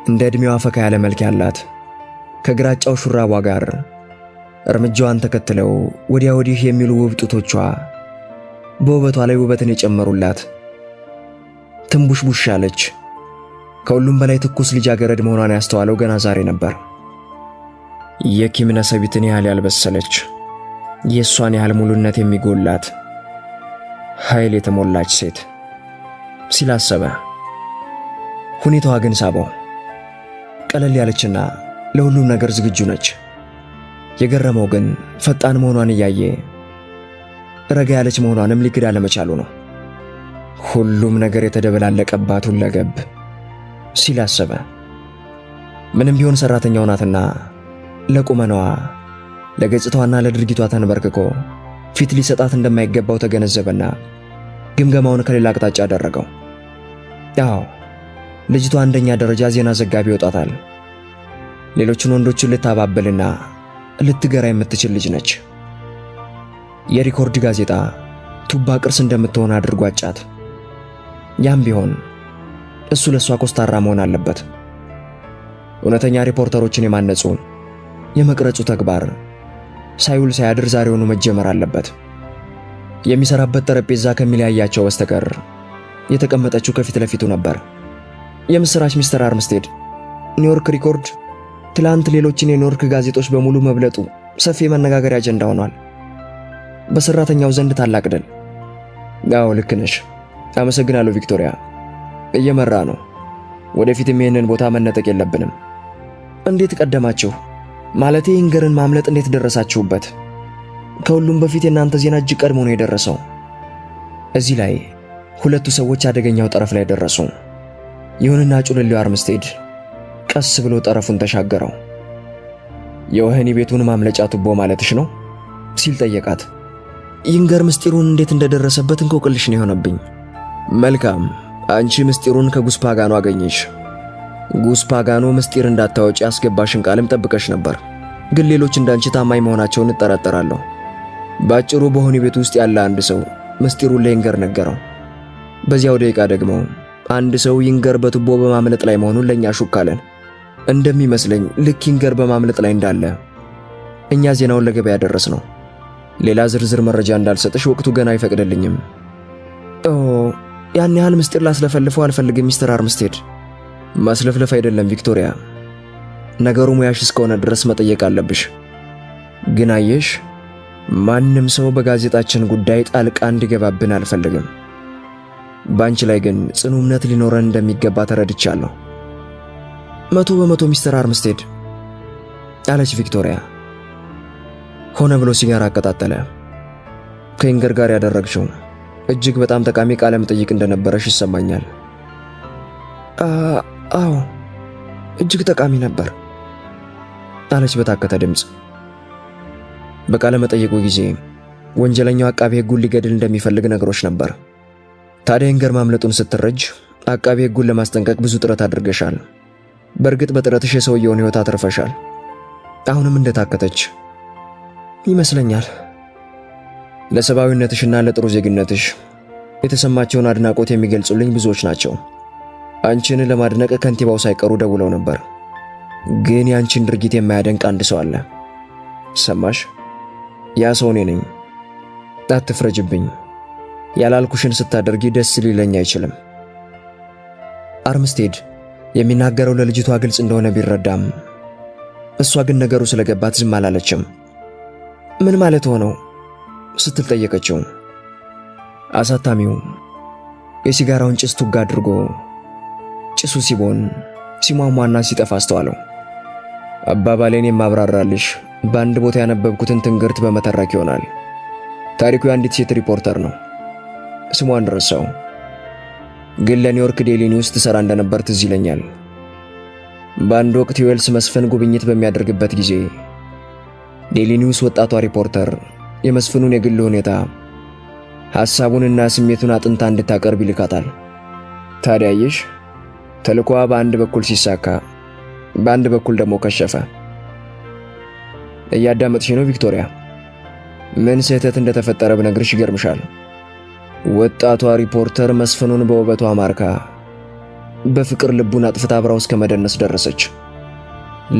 እንደ ዕድሜዋ ፈካ ያለ መልክ ያላት፣ ከግራጫው ሹራቧ ጋር እርምጃዋን ተከትለው ወዲያ ወዲህ የሚሉ ውብ ጡቶቿ በውበቷ ላይ ውበትን የጨመሩላት፣ ትንቡሽቡሽ ያለች፣ ከሁሉም በላይ ትኩስ ልጃገረድ መሆኗን ያስተዋለው ገና ዛሬ ነበር። የኪም ነሰቢትን ያህል ያልበሰለች፣ የእሷን ያህል ሙሉነት የሚጎላት ኃይል የተሞላች ሴት ሲል አሰበ። ሁኔታዋ ግን ሳበው። ቀለል ያለችና ለሁሉም ነገር ዝግጁ ነች። የገረመው ግን ፈጣን መሆኗን እያየ ረጋ ያለች መሆኗንም ሊክድ አለመቻሉ ነው። ሁሉም ነገር የተደበላለቀባት ሁለገብ ሲል አሰበ። ምንም ቢሆን ሰራተኛው ናትና ለቁመናዋ ለገጽታዋና ለድርጊቷ ተንበርክኮ ፊት ሊሰጣት እንደማይገባው ተገነዘበና ግምገማውን ከሌላ አቅጣጫ አደረገው። ያው ልጅቷ አንደኛ ደረጃ ዜና ዘጋቢ ይወጣታል። ሌሎችን ወንዶችን ልታባብልና ልትገራ የምትችል ልጅ ነች። የሪኮርድ ጋዜጣ ቱባ ቅርስ እንደምትሆን አድርጎ አጫት። ያም ቢሆን እሱ ለሷ ኮስታራ መሆን አለበት። እውነተኛ ሪፖርተሮችን የማነጹ የመቅረጹ ተግባር ሳይውል ሳያድር ዛሬውኑ መጀመር አለበት። የሚሰራበት ጠረጴዛ ከሚለያያቸው በስተቀር የተቀመጠችው ከፊት ለፊቱ ነበር። የምስራች ሚስተር አርምስቴድ፣ ኒውዮርክ ሪኮርድ ትላንት ሌሎችን የኒውዮርክ ጋዜጦች በሙሉ መብለጡ ሰፊ መነጋገሪያ አጀንዳ ሆኗል። በሰራተኛው ዘንድ ታላቅ ድል። አዎ ልክ ነሽ። አመሰግናለሁ ቪክቶሪያ። እየመራ ነው። ወደፊትም ይህንን ቦታ መነጠቅ የለብንም። እንዴት ቀደማችሁ? ማለቴ ኢንገርን ማምለጥ እንዴት ደረሳችሁበት? ከሁሉም በፊት የእናንተ ዜና እጅግ ቀድሞ ነው የደረሰው። እዚህ ላይ ሁለቱ ሰዎች አደገኛው ጠረፍ ላይ ደረሱ። ይሁንና ጩልሌው አርምስቴድ ቀስ ብሎ ጠረፉን ተሻገረው። የወህኒ ቤቱን ማምለጫ ቱቦ ማለትሽ ነው ሲል ጠየቃት። ኢንገር ምስጢሩን እንዴት እንደደረሰበት እንቆቅልሽ ነው የሆነብኝ። መልካም፣ አንቺ ምስጢሩን ከጉስፓጋኖ አገኘሽ። ጉስፓጋኖ ምስጢር እንዳታወጪ ያስገባሽን ቃልም ጠብቀሽ ነበር። ግን ሌሎች እንዳንቺ ታማኝ መሆናቸውን እጠራጠራለሁ። ባጭሩ በወህኒ ቤት ውስጥ ያለ አንድ ሰው ምስጢሩን ለኢንገር ነገረው። በዚያው ደቂቃ ደግሞ አንድ ሰው ኢንገር በቱቦ በማምለጥ ላይ መሆኑን ለኛ ሹክ አለን። እንደሚመስለኝ ልክ ኢንገር በማምለጥ ላይ እንዳለ እኛ ዜናውን ለገበያ ደረስ ነው። ሌላ ዝርዝር መረጃ እንዳልሰጥሽ ወቅቱ ገና አይፈቅድልኝም። ያን ያህል ምስጢር ላስለፈልፈው አልፈልግም ሚስተር አርምስቴድ። ማስለፍለፍ አይደለም ቪክቶሪያ፣ ነገሩ ሙያሽ እስከሆነ ድረስ መጠየቅ አለብሽ። ግን አየሽ፣ ማንም ሰው በጋዜጣችን ጉዳይ ጣልቃ እንዲገባብን አልፈልግም። ባንቺ ላይ ግን ጽኑ እምነት ሊኖረን እንደሚገባ ተረድቻለሁ። 100% ሚስተር አርምስቴድ አለች ቪክቶሪያ። ሆነ ብሎ ሲጋራ አቀጣጠለ። ከኢንገር ጋር ያደረግሽው እጅግ በጣም ጠቃሚ ቃለ መጠይቅ እንደነበረሽ ይሰማኛል። አዎ እጅግ ጠቃሚ ነበር አለች በታከተ ድምፅ። በቃለ መጠይቁ ጊዜ ወንጀለኛው አቃቤ ሕጉን ሊገድል እንደሚፈልግ ነግሮች ነበር። ታዲያ ኢንገር ማምለጡን ስትረጅ አቃቤ ሕጉን ለማስጠንቀቅ ብዙ ጥረት አድርገሻል። በእርግጥ በጥረትሽ የሰውየውን ሕይወት አትርፈሻል። አሁንም እንደታከተች ይመስለኛል። ለሰብአዊነትሽና ለጥሩ ዜግነትሽ የተሰማቸውን አድናቆት የሚገልጹልኝ ብዙዎች ናቸው። አንቺን ለማድነቅ ከንቲባው ሳይቀሩ ደውለው ነበር። ግን ያንቺን ድርጊት የማያደንቅ አንድ ሰው አለ። ሰማሽ? ያ ሰው እኔ ነኝ። አትፍረጅብኝ። ያላልኩሽን ስታደርጊ ደስ ሊለኝ አይችልም። አርምስቴድ የሚናገረው ለልጅቷ ግልጽ እንደሆነ ቢረዳም እሷ ግን ነገሩ ስለገባት ዝም አላለችም። ምን ማለት ሆነው ስትል ጠየቀችው። አሳታሚው የሲጋራውን ጭስ ቱጋ አድርጎ ጭሱ ሲቦን ሲሟሟና ሲጠፋ አስተዋለው። አባባሌን የማብራራልሽ በአንድ ቦታ ያነበብኩትን ትንግርት በመተረክ ይሆናል። ታሪኩ የአንዲት ሴት ሪፖርተር ነው። ስሟን ረሳው፣ ግን ለኒውዮርክ ዴይሊ ኒውስ ትሰራ እንደነበር ትዝ ይለኛል። በአንድ ወቅት የዌልስ መስፍን ጉብኝት በሚያደርግበት ጊዜ ዴይሊ ኒውስ ወጣቷ ሪፖርተር የመስፍኑን የግል ሁኔታ ሐሳቡንና ስሜቱን አጥንታ እንድታቀርብ ይልካታል። ታዲያየሽ ተልኮዋ በአንድ በኩል ሲሳካ፣ በአንድ በኩል ደግሞ ከሸፈ። እያዳመጥሽ ነው ቪክቶሪያ? ምን ስህተት እንደተፈጠረ ብነግርሽ ይገርምሻል። ወጣቷ ሪፖርተር መስፍኑን በውበቷ ማርካ በፍቅር ልቡን አጥፍታ አብራው እስከ መደነስ ደረሰች።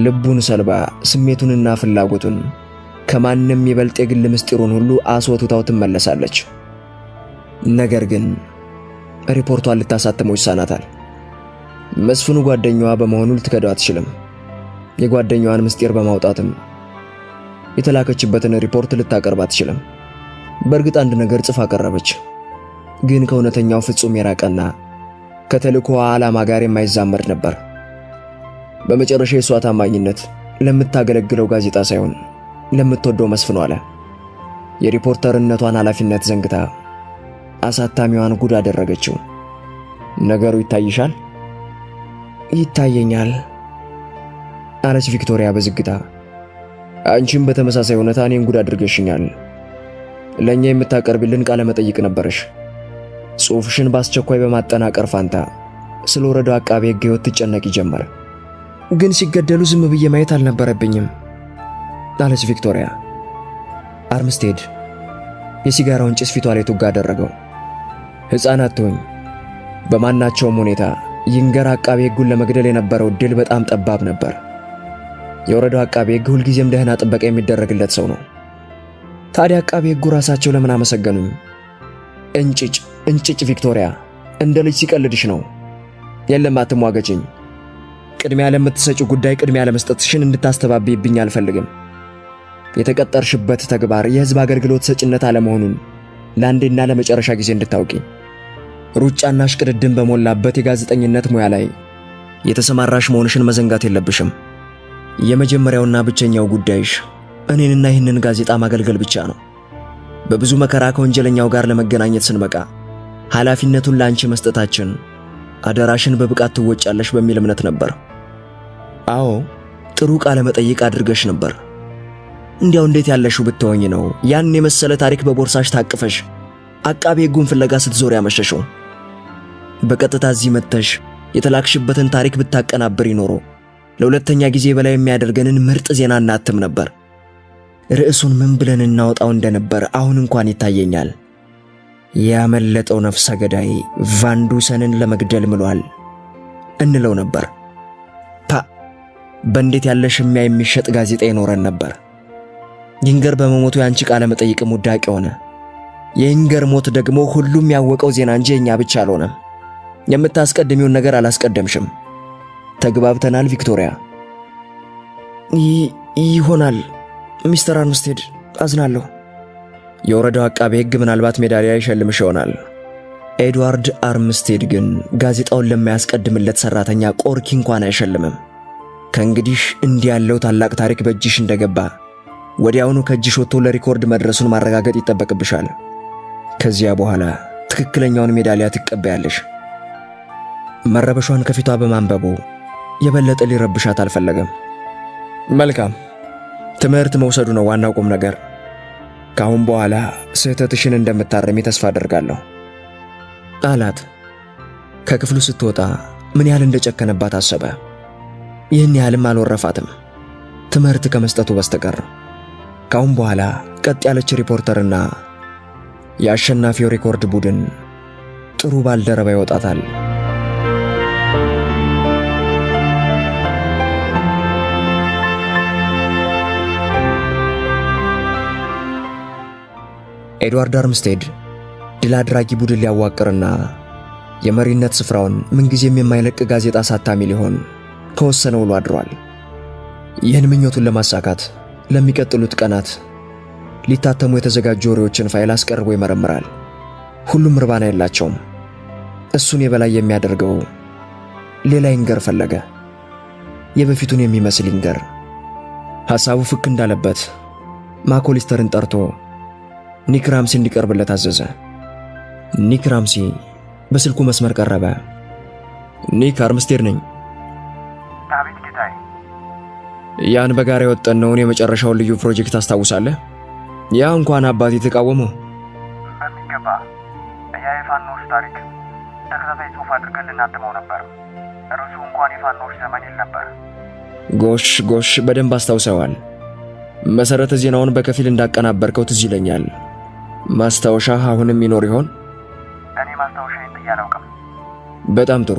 ልቡን ሰልባ ስሜቱንና ፍላጎቱን ከማንም ይበልጥ የግል ምስጢሩን ሁሉ አስወጥታው ትመለሳለች። ነገር ግን ሪፖርቷን ልታሳትመው ይሳናታል። መስፍኑ ጓደኛዋ በመሆኑ ልትከዳው አትችልም። የጓደኛዋን ምስጢር በማውጣትም የተላከችበትን ሪፖርት ልታቀርብ አትችልም። በእርግጥ አንድ ነገር ጽፋ አቀረበች፣ ግን ከእውነተኛው ፍጹም የራቀና ከተልእኮዋ ዓላማ ጋር የማይዛመድ ነበር። በመጨረሻ የሷ ታማኝነት ለምታገለግለው ጋዜጣ ሳይሆን ለምትወደው መስፍኑ አለ። የሪፖርተርነቷን ኃላፊነት ዘንግታ አሳታሚዋን ጉድ አደረገችው። ነገሩ ይታይሻል? ይታየኛል አለች ቪክቶሪያ በዝግታ። አንቺም በተመሳሳይ ሁኔታ እኔን ጉድ አድርገሽኛል። ለኛ የምታቀርቢልን ቃለ መጠይቅ ነበርሽ። ጽሑፍሽን በአስቸኳይ በማጠናቀር ፋንታ ስለ ወረዳው አቃቤ ሕግ ሕይወት ትጨነቂ ጀመር። ግን ሲገደሉ ዝም ብዬ ማየት አልነበረብኝም አለች ቪክቶሪያ። አርምስቴድ የሲጋራውን ጭስ ፊቷ ላይ ቱጋ አደረገው። ሕፃን አትሆኝ። በማናቸውም ሁኔታ ይንገር አቃቤ ሕጉን ለመግደል የነበረው ዕድል በጣም ጠባብ ነበር። የወረዳው አቃቤ ሕግ ሁልጊዜም ደህና ጥበቃ የሚደረግለት ሰው ነው። ታዲያ አቃቤ ሕጉ ራሳቸው ለምን አመሰገኑኝ? እንጭጭ ቪክቶሪያ፣ እንደ ልጅ ሲቀልድሽ ነው። የለም አትሟገጭኝ። ቅድሚያ ለምትሰጪው ጉዳይ ቅድሚያ ለመስጠትሽን እንድታስተባብይብኝ አልፈልግም። የተቀጠርሽበት ተግባር የሕዝብ አገልግሎት ሰጭነት አለመሆኑን ለአንዴና ለመጨረሻ ጊዜ እንድታውቂ። ሩጫና ሽቅድድም በሞላበት የጋዜጠኝነት ሙያ ላይ የተሰማራሽ መሆንሽን መዘንጋት የለብሽም። የመጀመሪያውና ብቸኛው ጉዳይሽ እኔንና ይህንን ጋዜጣ ማገልገል ብቻ ነው። በብዙ መከራ ከወንጀለኛው ጋር ለመገናኘት ስንበቃ ኃላፊነቱን ለአንቺ መስጠታችን አደራሽን በብቃት ትወጫለሽ በሚል እምነት ነበር። አዎ ጥሩ ቃለ መጠይቅ አድርገሽ ነበር። እንዲያው እንዴት ያለሽው ብትሆኝ ነው ያን የመሰለ ታሪክ በቦርሳሽ ታቅፈሽ አቃቤ ሕጉን ፍለጋ ስትዞር ያመሸሽው? በቀጥታ እዚህ መጥተሽ የተላክሽበትን ታሪክ ብታቀናብር ይኖሮ ለሁለተኛ ጊዜ በላይ የሚያደርገንን ምርጥ ዜና እናትም ነበር። ርዕሱን ምን ብለን እናወጣው እንደነበር አሁን እንኳን ይታየኛል። ያመለጠው ነፍሰ ገዳይ ቫንዱሰንን ለመግደል ምሏል እንለው ነበር። በእንዴት ያለ ሽሚያ የሚሸጥ ጋዜጣ ይኖረን ነበር። ይንገር በመሞቱ ያንቺ ቃለ መጠይቅም ውዳቂ ሆነ። የይንገር ሞት ደግሞ ሁሉም ያወቀው ዜና እንጂ የኛ ብቻ አልሆነም። የምታስቀድሚውን ነገር አላስቀደምሽም። ተግባብተናል ቪክቶሪያ? ይሆናል ሚስተር አርምስቴድ፣ አዝናለሁ። የወረዳው አቃቤ ሕግ ምናልባት ሜዳሊያ ይሸልምሽ ይሆናል። ኤድዋርድ አርምስቴድ ግን ጋዜጣውን ለማያስቀድምለት ሰራተኛ ቆርኪ እንኳን አይሸልምም። ከእንግዲህ እንዲህ ያለው ታላቅ ታሪክ በእጅሽ እንደገባ ወዲያውኑ ከእጅሽ ወጥቶ ለሪኮርድ መድረሱን ማረጋገጥ ይጠበቅብሻል። ከዚያ በኋላ ትክክለኛውን ሜዳሊያ ትቀበያለሽ። መረበሿን ከፊቷ በማንበቡ የበለጠ ሊረብሻት አልፈለገም። መልካም፣ ትምህርት መውሰዱ ነው ዋናው ቁም ነገር። ካሁን በኋላ ስህተትሽን እንደምታረሚ ተስፋ አደርጋለሁ አላት። ከክፍሉ ስትወጣ ምን ያህል እንደጨከነባት አሰበ። ይህን ያህልም አልወረፋትም ትምህርት ከመስጠቱ በስተቀር። ካሁን በኋላ ቀጥ ያለች ሪፖርተርና የአሸናፊው ሪኮርድ ቡድን ጥሩ ባልደረባ ይወጣታል። ኤድዋርድ አርምስቴድ ድል አድራጊ ቡድን ሊያዋቅርና የመሪነት ስፍራውን ምንጊዜም የማይለቅ ጋዜጣ አሳታሚ ሊሆን ከወሰነ ውሎ አድሯል። ይህን ምኞቱን ለማሳካት ለሚቀጥሉት ቀናት ሊታተሙ የተዘጋጁ ወሬዎችን ፋይል አስቀርቦ ይመረምራል። ሁሉም እርባና የላቸውም። እሱን የበላይ የሚያደርገው ሌላ ይንገር ፈለገ። የበፊቱን የሚመስል ይንገር። ሐሳቡ ፍክ እንዳለበት ማኮሊስተርን ጠርቶ ኒክ ራምሲ እንዲቀርብለት አዘዘ። ኒክ ራምሲ በስልኩ መስመር ቀረበ። ኒክ፣ አርምስቴድ ነኝ። አቤት ጌታዬ። ያን በጋራ የወጠነውን የመጨረሻውን ልዩ ፕሮጀክት አስታውሳለህ? ያ እንኳን አባቴ ተቃወመው። በሚገባ ያ የፋኖች ታሪክ ተከታታይ ጽሑፍ አድርገን ልናትመው ነበር። ርዕሱ እንኳን የፋኖች ዘመን ይል ነበር። ጎሽ፣ በደንብ አስታውሰዋል። መሰረተ ዜናውን በከፊል እንዳቀናበርከው ትዝ ይለኛል። ማስታወሻህ አሁንም ይኖር ይሆን? እኔ ማስታወሻዬን ጥዬ አላውቅም። በጣም ጥሩ።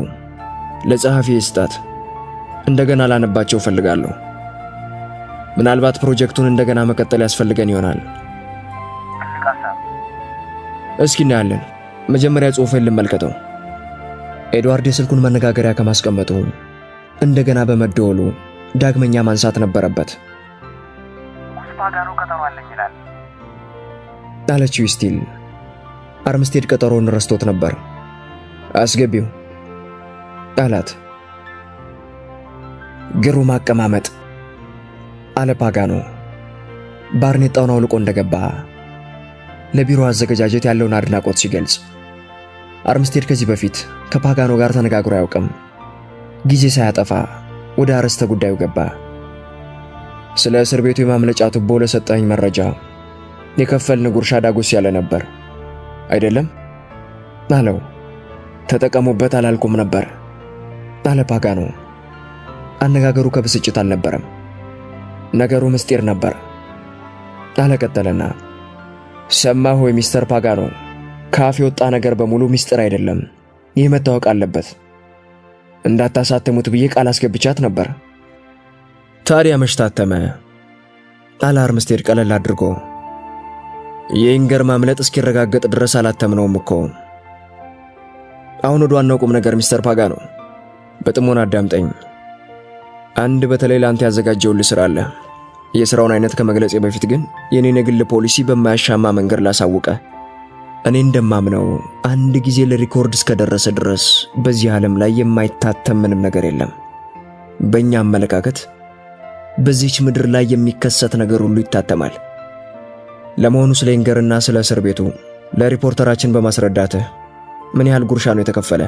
ለጸሐፊ ስጣት። እንደገና ላነባቸው እፈልጋለሁ። ምናልባት ፕሮጀክቱን እንደገና መቀጠል ያስፈልገን ይሆናል። ትልቅ ሐሳብ። እስኪ እናያለን። መጀመሪያ ጽሑፍን ልመልከተው። ኤድዋርድ የስልኩን መነጋገሪያ ከማስቀመጡ እንደገና በመደወሉ ዳግመኛ ማንሳት ነበረበት። ኩስፓ ጋር ቀጠሮ አለኝ ይላል አለችው ስቲል። አርምስቴድ ቀጠሮውን ረስቶት ነበር። አስገቢው አላት። ግሩም አቀማመጥ አለ ፓጋኖ። ባርኔጣውን አውልቆ እንደገባ ለቢሮ አዘገጃጀት ያለውን አድናቆት ሲገልጽ፣ አርምስቴድ ከዚህ በፊት ከፓጋኖ ጋር ተነጋግሮ አያውቅም። ጊዜ ሳያጠፋ ወደ አርዕስተ ጉዳዩ ገባ። ስለ እስር ቤቱ የማምለጫ ቱቦ ለሰጠኝ መረጃ የከፈልን ጉርሻ ዳጎስ ያለ ነበር አይደለም አለው። ተጠቀሙበት አላልኩም ነበር አለ ፓጋኖ። አነጋገሩ ከብስጭት አልነበረም። ነገሩ ምስጢር ነበር አለ። ቀጠለና ሰማህ ወይ ሚስተር ፓጋኖ፣ ካፍ የወጣ ነገር በሙሉ ምስጢር አይደለም። ይህ መታወቅ አለበት። እንዳታሳትሙት ብዬ ቃል አስገብቻት ነበር። ታዲያ መች ታተመ? አለ አርምስቴድ ቀለል አድርጎ። የኢንገር ማምለጥ እስኪረጋገጥ ድረስ አላተምነውም እኮ። አሁን ወደ ዋናው ቁም ነገር ሚስተር ፓጋኖ፣ በጥሞና አዳምጠኝ። አንድ በተለይ ለአንተ ያዘጋጀውልህ ሥራ አለ። የሥራውን አይነት ከመግለጼ በፊት ግን የኔን የግል ፖሊሲ በማያሻማ መንገድ ላሳውቀ። እኔ እንደማምነው አንድ ጊዜ ለሪኮርድ እስከደረሰ ድረስ በዚህ ዓለም ላይ የማይታተም ምንም ነገር የለም። በእኛ አመለካከት በዚህች ምድር ላይ የሚከሰት ነገር ሁሉ ይታተማል። ለመሆኑ ስለ ኢንገርና ስለ እስር ቤቱ ለሪፖርተራችን በማስረዳትህ ምን ያህል ጉርሻ ነው የተከፈለ?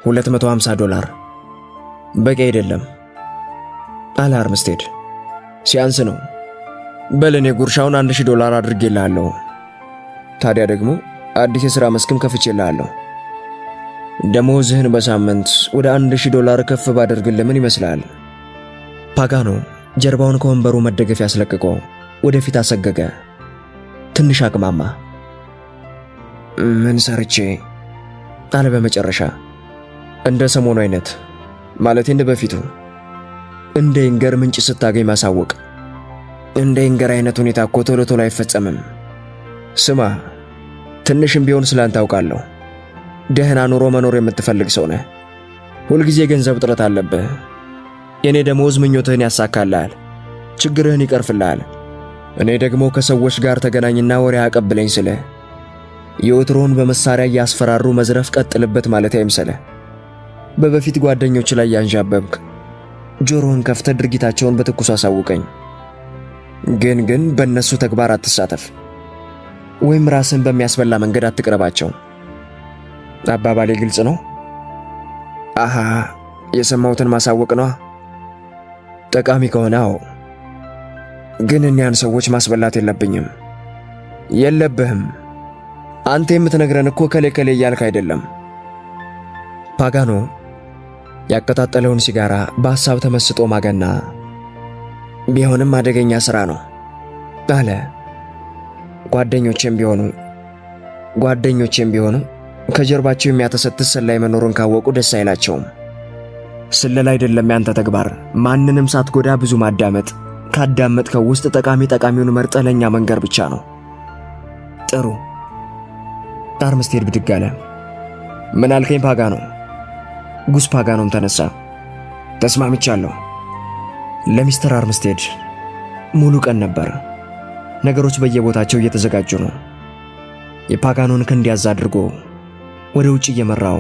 $250 በቂ አይደለም አለ አርምስቴድ። ሲያንስ ነው። በለኔ ጉርሻውን $1000 አድርጌልሃለሁ። ታዲያ ደግሞ አዲስ የሥራ መስክም ከፍቼልሃለሁ። ደሞዝህን በሳምንት ወደ $1000 ከፍ ባደርግልህ ምን ይመስላል? ፓጋኖ ጀርባውን ከወንበሩ መደገፍ ያስለቅቆ ወደፊት አሰገገ። ትንሽ አቅማማ። ምን ሰርቼ አለ በመጨረሻ። እንደ ሰሞኑ አይነት ማለቴ እንደ በፊቱ እንደ ኢንገር ምንጭ ስታገኝ ማሳወቅ። እንደ ኢንገር አይነት ሁኔታ እኮ ቶሎ ቶሎ አይፈጸምም። ስማ፣ ትንሽም ቢሆን ስላንተ አውቃለሁ። ደህና ኑሮ መኖር የምትፈልግ ሰው ነህ። ሁልጊዜ ገንዘብ ጥረት አለብህ። የኔ ደሞዝ ምኞትህን ያሳካልሃል፣ ችግርህን ይቀርፍልሃል። እኔ ደግሞ ከሰዎች ጋር ተገናኝና ወሬ አቀብለኝ ስለ የወትሮውን በመሳሪያ እያስፈራሩ መዝረፍ ቀጥልበት ማለት አይምሰልህ። በበፊት ጓደኞች ላይ ያንዣበብክ ጆሮህን ከፍተህ ድርጊታቸውን በትኩስ አሳውቀኝ። ግን በእነሱ ተግባር አትሳተፍ፣ ወይም ራስን በሚያስበላ መንገድ አትቅረባቸው። አባባሌ ግልጽ ነው? አሃ፣ የሰማሁትን ማሳወቅ ነው። ጠቃሚ ከሆነ አዎ። ግን እኒያን ሰዎች ማስበላት የለብኝም። የለብህም። አንተ የምትነግረን እኮ ከሌ እያልክ አይደለም። ፓጋኖ ያቀጣጠለውን ሲጋራ በሐሳብ ተመስጦ ማገና ቢሆንም አደገኛ ሥራ ነው አለ። ጓደኞቼም ቢሆኑ ከጀርባቸው የሚያተሰትስ ሰላይ መኖሩን ካወቁ ደስ አይላቸውም። ስለላ አይደለም ያንተ ተግባር። ማንንም ሳትጎዳ ብዙ ማዳመጥ፣ ካዳመጥከው ውስጥ ጠቃሚውን መርጠህ ለኛ መንገር ብቻ ነው። ጥሩ። አርምስቴድ ብድግ አለ። ምን አልከኝ ፓጋኖ? ጉስ ፓጋኖም ተነሳ። ተስማምቻለሁ። ለሚስተር አርምስቴድ ሙሉ ቀን ነበር። ነገሮች በየቦታቸው እየተዘጋጁ ነው። የፓጋኖን ክንድ ያዝ አድርጎ ወደ ውጭ እየመራው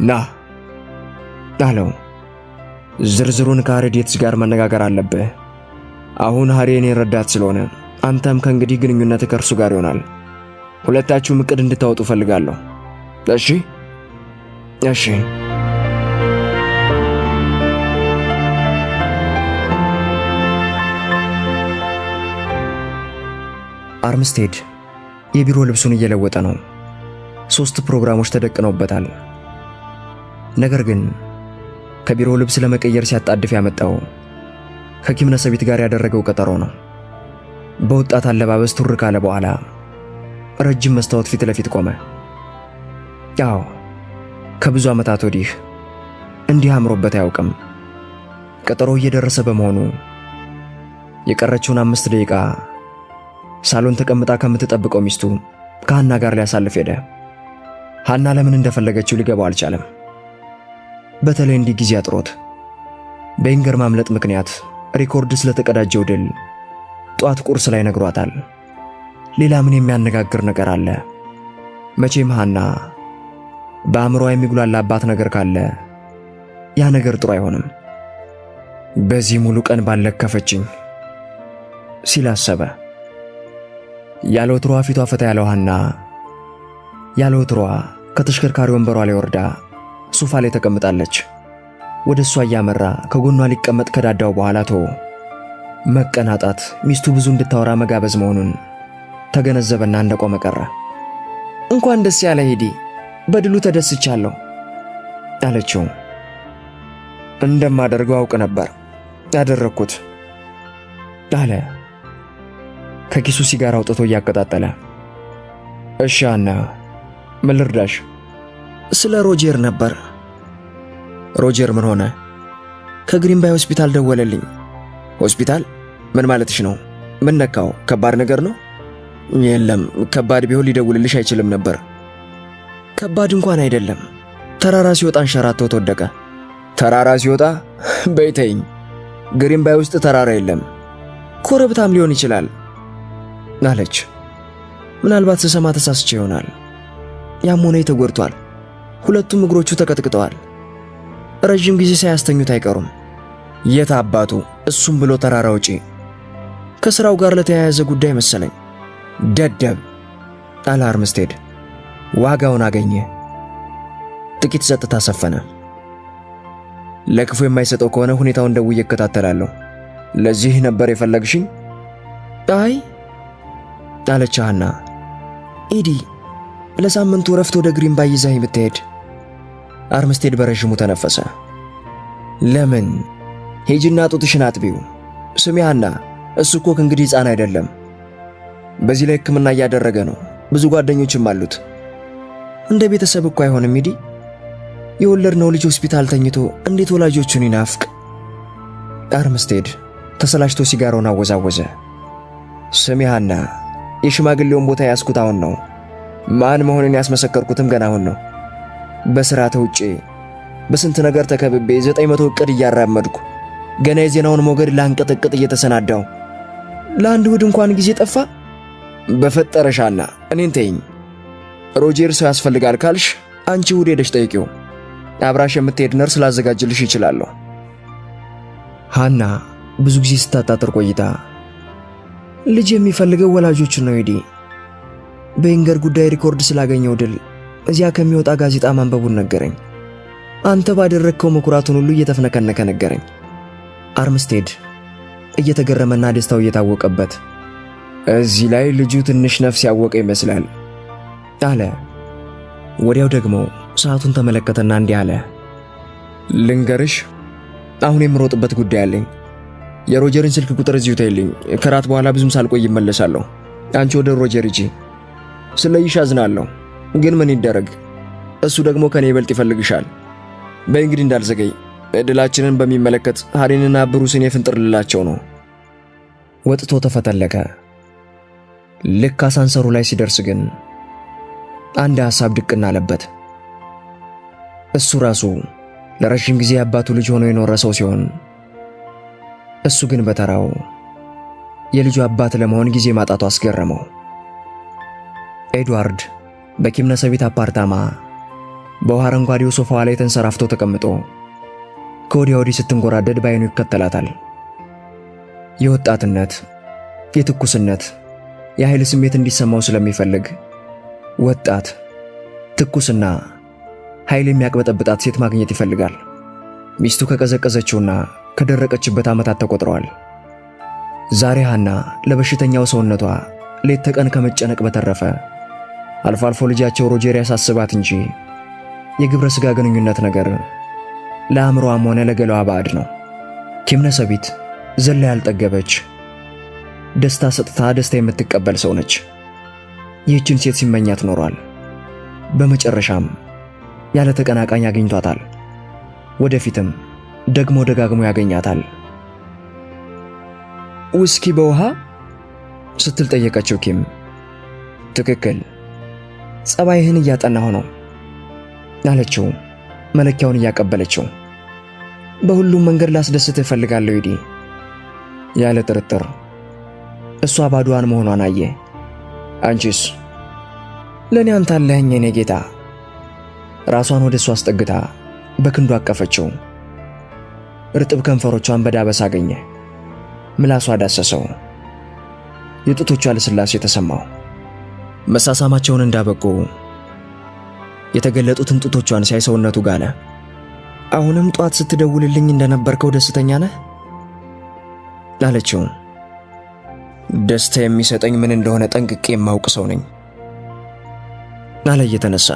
ና አለው። ዝርዝሩን ከአሬዲየትስ ጋር መነጋገር አለብህ። አሁን ሃሪ የኔ ረዳት ስለሆነ አንተም ከእንግዲህ ግንኙነት ከእርሱ ጋር ይሆናል። ሁለታችሁም እቅድ እንድታወጡ ፈልጋለሁ። እሺ። አርምስቴድ የቢሮ ልብሱን እየለወጠ ነው። 3 ፕሮግራሞች ተደቅነውበታል። ነገር ግን ከቢሮ ልብስ ለመቀየር ሲያጣድፍ ያመጣው ከኪም ነሰቢት ጋር ያደረገው ቀጠሮ ነው። በወጣት አለባበስ ቱር ካለ በኋላ ረጅም መስታወት ፊት ለፊት ቆመ። ያው ከብዙ ዓመታት ወዲህ እንዲህ አምሮበት አያውቅም። ቀጠሮ እየደረሰ በመሆኑ የቀረችውን 5 ደቂቃ ሳሎን ተቀምጣ ከምትጠብቀው ሚስቱ ከሃና ጋር ሊያሳልፍ ሄደ። ሃና ለምን እንደፈለገችው ሊገባው አልቻለም። በተለይ እንዲህ ጊዜ አጥሮት በኢንገር ማምለጥ ምክንያት ሪኮርድ ስለተቀዳጀው ድል ጧት ቁርስ ላይ ነግሯታል። ሌላ ምን የሚያነጋግር ነገር አለ? መቼም ሃና በአእምሯ የሚጉላላባት ነገር ካለ ያ ነገር ጥሩ አይሆንም። በዚህ ሙሉ ቀን ባለከፈችኝ ሲል አሰበ። ያለ ወትሮዋ ፊቷ ፈታ ያለው ሐና ያለ ወትሮዋ ከተሽከርካሪ ወንበሯ ላይ ወርዳ ሶፋ ላይ ተቀምጣለች። ወደ እሷ እያመራ ከጎኗ ሊቀመጥ ከዳዳው በኋላ መቀናጣት ሚስቱ ብዙ እንድታወራ መጋበዝ መሆኑን ተገነዘበና እንደቆመ ቀረ። እንኳን ደስ ያለ ሄዲ፣ በድሉ ተደስቻለሁ አለችው። እንደማደርገው አውቅ ነበር፣ ያደረግኩት አለ ከኪሱ ሲጋራ አውጥቶ እያቀጣጠለ። እሺ ሐና፣ ምን ልርዳሽ? ስለ ሮጀር ነበር። ሮጀር ምን ሆነ? ከግሪንባይ ሆስፒታል ደወለልኝ። ሆስፒታል? ምን ማለትሽ ነው? ምን ነካው? ከባድ ነገር ነው? የለም፣ ከባድ ቢሆን ሊደውልልሽ አይችልም ነበር። ከባድ እንኳን አይደለም። ተራራ ሲወጣ አንሸራተው ተወደቀ። ተራራ ሲወጣ? በይተኝ፣ ግሪንባይ ውስጥ ተራራ የለም። ኮረብታም ሊሆን ይችላል አለች። ምናልባት ስሰማ ተሳስቼ ይሆናል። ያም ሆነ ተጎድቷል። ሁለቱም እግሮቹ ተቀጥቅጠዋል። ረጅም ጊዜ ሳያስተኙት አይቀሩም። የት አባቱ? እሱም ብሎ ተራራ ውጪ? ከሥራው ጋር ለተያያዘ ጉዳይ መሰለኝ። ደደብ አለ አርምስቴድ። ዋጋውን አገኘ። ጥቂት ጸጥታ ሰፈነ። ለክፉ የማይሰጠው ከሆነ ሁኔታውን ደውዬ እከታተላለሁ። ለዚህ ነበር የፈለግሽኝ? አይ አለች ሐና። ኢዲ ለሳምንቱ ረፍት ወደ ግሪንባይ ይዛኝ ብትሄድ። አርምስቴድ በረዥሙ ተነፈሰ። ለምን? ሄጂና ጡትሽን አጥቢው። ስሚ ሐና፣ እሱ እኮ ከእንግዲህ ሕፃን አይደለም። በዚህ ላይ ሕክምና እያደረገ ነው። ብዙ ጓደኞችም አሉት። እንደ ቤተሰብ እኮ አይሆንም ኢዲ። የወለድነው ልጅ ሆስፒታል ተኝቶ እንዴት ወላጆቹን ይናፍቅ? አርምስቴድ ተሰላችቶ ሲጋራውን አወዛወዘ። ስሚ ሐና፣ የሽማግሌውን ቦታ ያስኩት አሁን ነው። ማን መሆንን ያስመሰከርኩትም ገና አሁን ነው። በሥራ ተውጬ በስንት ነገር ተከብቤ 900 ዕቅድ እያራመድኩ ገና የዜናውን ሞገድ ላንቀጥቅጥ እየተሰናዳው ለአንድ እሑድ እንኳን ጊዜ ጠፋ። በፈጠረሽ ሐና፣ እኔን ተይኝ። ሮጀር ሰው ያስፈልጋል ካልሽ አንቺ እሑድ ሄደሽ ጠይቂው። አብራሽ የምትሄድ ነርስ ላዘጋጅልሽ ይችላለሁ። ሐና ብዙ ጊዜ ስታጣጥር ቆይታ ልጅ የሚፈልገው ወላጆችን ነው ኢዲ። በኢንገር ጉዳይ ሪኮርድ ስላገኘው ድል እዚያ ከሚወጣ ጋዜጣ ማንበቡን ነገረኝ። አንተ ባደረግከው መኩራቱን ሁሉ እየተፍነከነከ ነገረኝ። አርምስቴድ እየተገረመና ደስታው እየታወቀበት እዚህ ላይ ልጁ ትንሽ ነፍስ ያወቀ ይመስላል አለ። ወዲያው ደግሞ ሰዓቱን ተመለከተና እንዲህ አለ። ልንገርሽ፣ አሁን የምሮጥበት ጉዳይ አለኝ። የሮጀርን ስልክ ቁጥር እዚሁ ተይልኝ። ከራት በኋላ ብዙም ሳልቆይ እመለሳለሁ። አንቺ ወደ ሮጀር ሂጂ። ስለይሽ አዝናለሁ፣ ግን ምን ይደረግ፣ እሱ ደግሞ ከኔ ይበልጥ ይፈልግሻል። በእንግዲህ እንዳልዘገይ። እድላችንን በሚመለከት ሃሪንና ብሩስን የፍንጥር ልላቸው ነው። ወጥቶ ተፈተለከ። ልክ አሳንሰሩ ላይ ሲደርስ ግን አንድ ሐሳብ ድቅና አለበት። እሱ ራሱ ለረጅም ጊዜ አባቱ ልጅ ሆኖ የኖረ ሰው ሲሆን እሱ ግን በተራው የልጁ አባት ለመሆን ጊዜ ማጣቱ አስገረመው። ኤድዋርድ በኪምነሰቢት አፓርታማ በውሃ አረንጓዴው ሶፋዋ ላይ ተንሰራፍቶ ተቀምጦ ከወዲያ ወዲህ ስትንጎራደድ ባይኑ ይከተላታል። የወጣትነት፣ የትኩስነት፣ የኃይል ስሜት እንዲሰማው ስለሚፈልግ ወጣት፣ ትኩስና ኃይል የሚያቅበጠብጣት ሴት ማግኘት ይፈልጋል። ሚስቱ ከቀዘቀዘችውና ከደረቀችበት ዓመታት ተቆጥረዋል። ዛሬ ሐና ለበሽተኛው ሰውነቷ ሌት ተቀን ከመጨነቅ በተረፈ አልፎ አልፎ ልጃቸው ሮጀር ያሳስባት እንጂ የግብረ ሥጋ ግንኙነት ነገር ለአእምሮዋም ሆነ ለገላዋ ባዕድ ነው። ኪምነሰቢት ዘላ ያልጠገበች ደስታ ሰጥታ ደስታ የምትቀበል ሰው ነች። ይህችን ሴት ሲመኛት ኖሯል። በመጨረሻም ያለ ተቀናቃኝ አግኝቷታል። ወደፊትም ደግሞ ደጋግሞ ያገኛታል። ውስኪ በውሃ ስትል ጠየቀችው ኪም። ትክክል፣ ጸባይህን እያጠናሁ ነው አለችው መለኪያውን እያቀበለችው። በሁሉም መንገድ ላስደስትህ እፈልጋለሁ ኢዲ። ያለ ጥርጥር እሷ ባዶዋን መሆኗን አየ። አንቺስ? ለእኔ አንተ አለኸኝ የኔ ጌታ። ራሷን ወደ እሱ አስጠግታ በክንዱ አቀፈችው። እርጥብ ከንፈሮቿን በዳበስ አገኘ። ምላሷ ዳሰሰው። የጡቶቿ ልስላሴ ተሰማው። መሳሳማቸውን እንዳበቁ የተገለጡትን ጡቶቿን ሲያይ ሰውነቱ ጋለ። አሁንም ጧት ስትደውልልኝ እንደነበርከው ደስተኛ ነህ? አለችው። ደስታ የሚሰጠኝ ምን እንደሆነ ጠንቅቄ የማውቅ ሰው ነኝ አለ እየተነሳ፣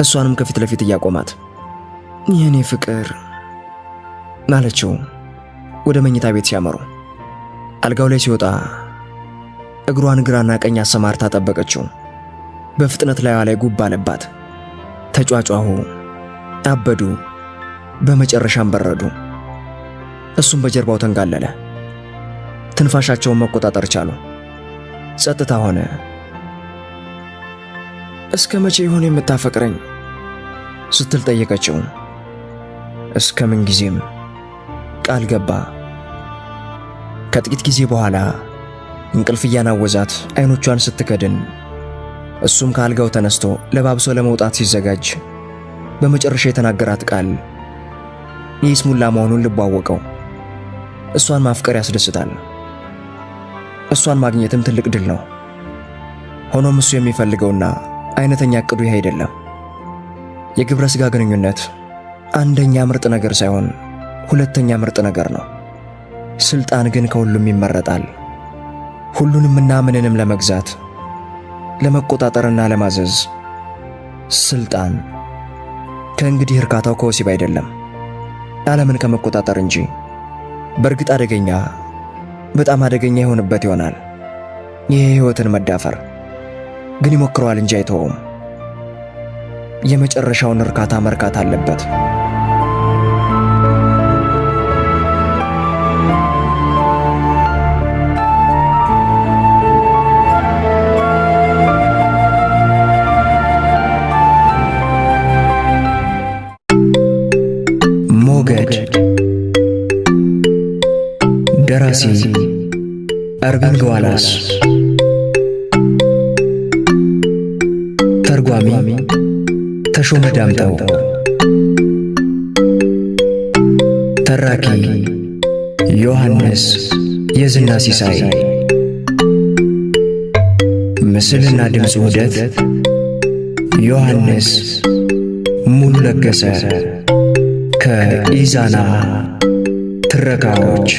እሷንም ከፊት ለፊት እያቆማት። የኔ ፍቅር አለችው። ወደ መኝታ ቤት ሲያመሩ አልጋው ላይ ሲወጣ እግሯን ግራና ቀኝ አሰማርታ ጠበቀችው። በፍጥነት ላይዋ ላይ ጉብ አለባት። ተጫጫሁ፣ አበዱ፣ በመጨረሻም በረዱ። እሱም በጀርባው ተንጋለለ። ትንፋሻቸውን መቆጣጠር ቻሉ። ጸጥታ ሆነ። እስከ መቼ ይሆን የምታፈቅረኝ ስትል ጠየቀችው። እስከ ምን ጊዜም ቃል ገባ። ከጥቂት ጊዜ በኋላ እንቅልፍ እያናወዛት አይኖቿን ስትከድን እሱም ከአልጋው ተነስቶ ለባብሶ ለመውጣት ሲዘጋጅ በመጨረሻ የተናገራት ቃል የይስሙላ መሆኑን ልቡ አወቀው። እሷን ማፍቀር ያስደስታል። እሷን ማግኘትም ትልቅ ድል ነው። ሆኖም እሱ የሚፈልገውና አይነተኛ ዕቅዱ ይህ አይደለም። የግብረ ሥጋ ግንኙነት አንደኛ ምርጥ ነገር ሳይሆን ሁለተኛ ምርጥ ነገር ነው። ስልጣን ግን ከሁሉም ይመረጣል። ሁሉንምና ምንንም ለመግዛት ለመቆጣጠርና ለማዘዝ ስልጣን። ከእንግዲህ እርካታው ከወሲብ አይደለም፣ ዓለምን ከመቆጣጠር እንጂ። በእርግጥ አደገኛ፣ በጣም አደገኛ የሆነበት ይሆናል ይህ ሕይወትን መዳፈር። ግን ይሞክረዋል እንጂ አይተወውም። የመጨረሻውን እርካታ መርካት አለበት። ሞገድ። ደራሲ እርቪንግ ዋላስ፣ ተርጓሚ ተሾመ ዳምጠው፣ ተራኪ ዮሐንስ የዝና ሲሳይ፣ ምስልና ድምፅ ውህደት ዮሐንስ ሙሉ ለገሰ ከኢዛና ትረካዎች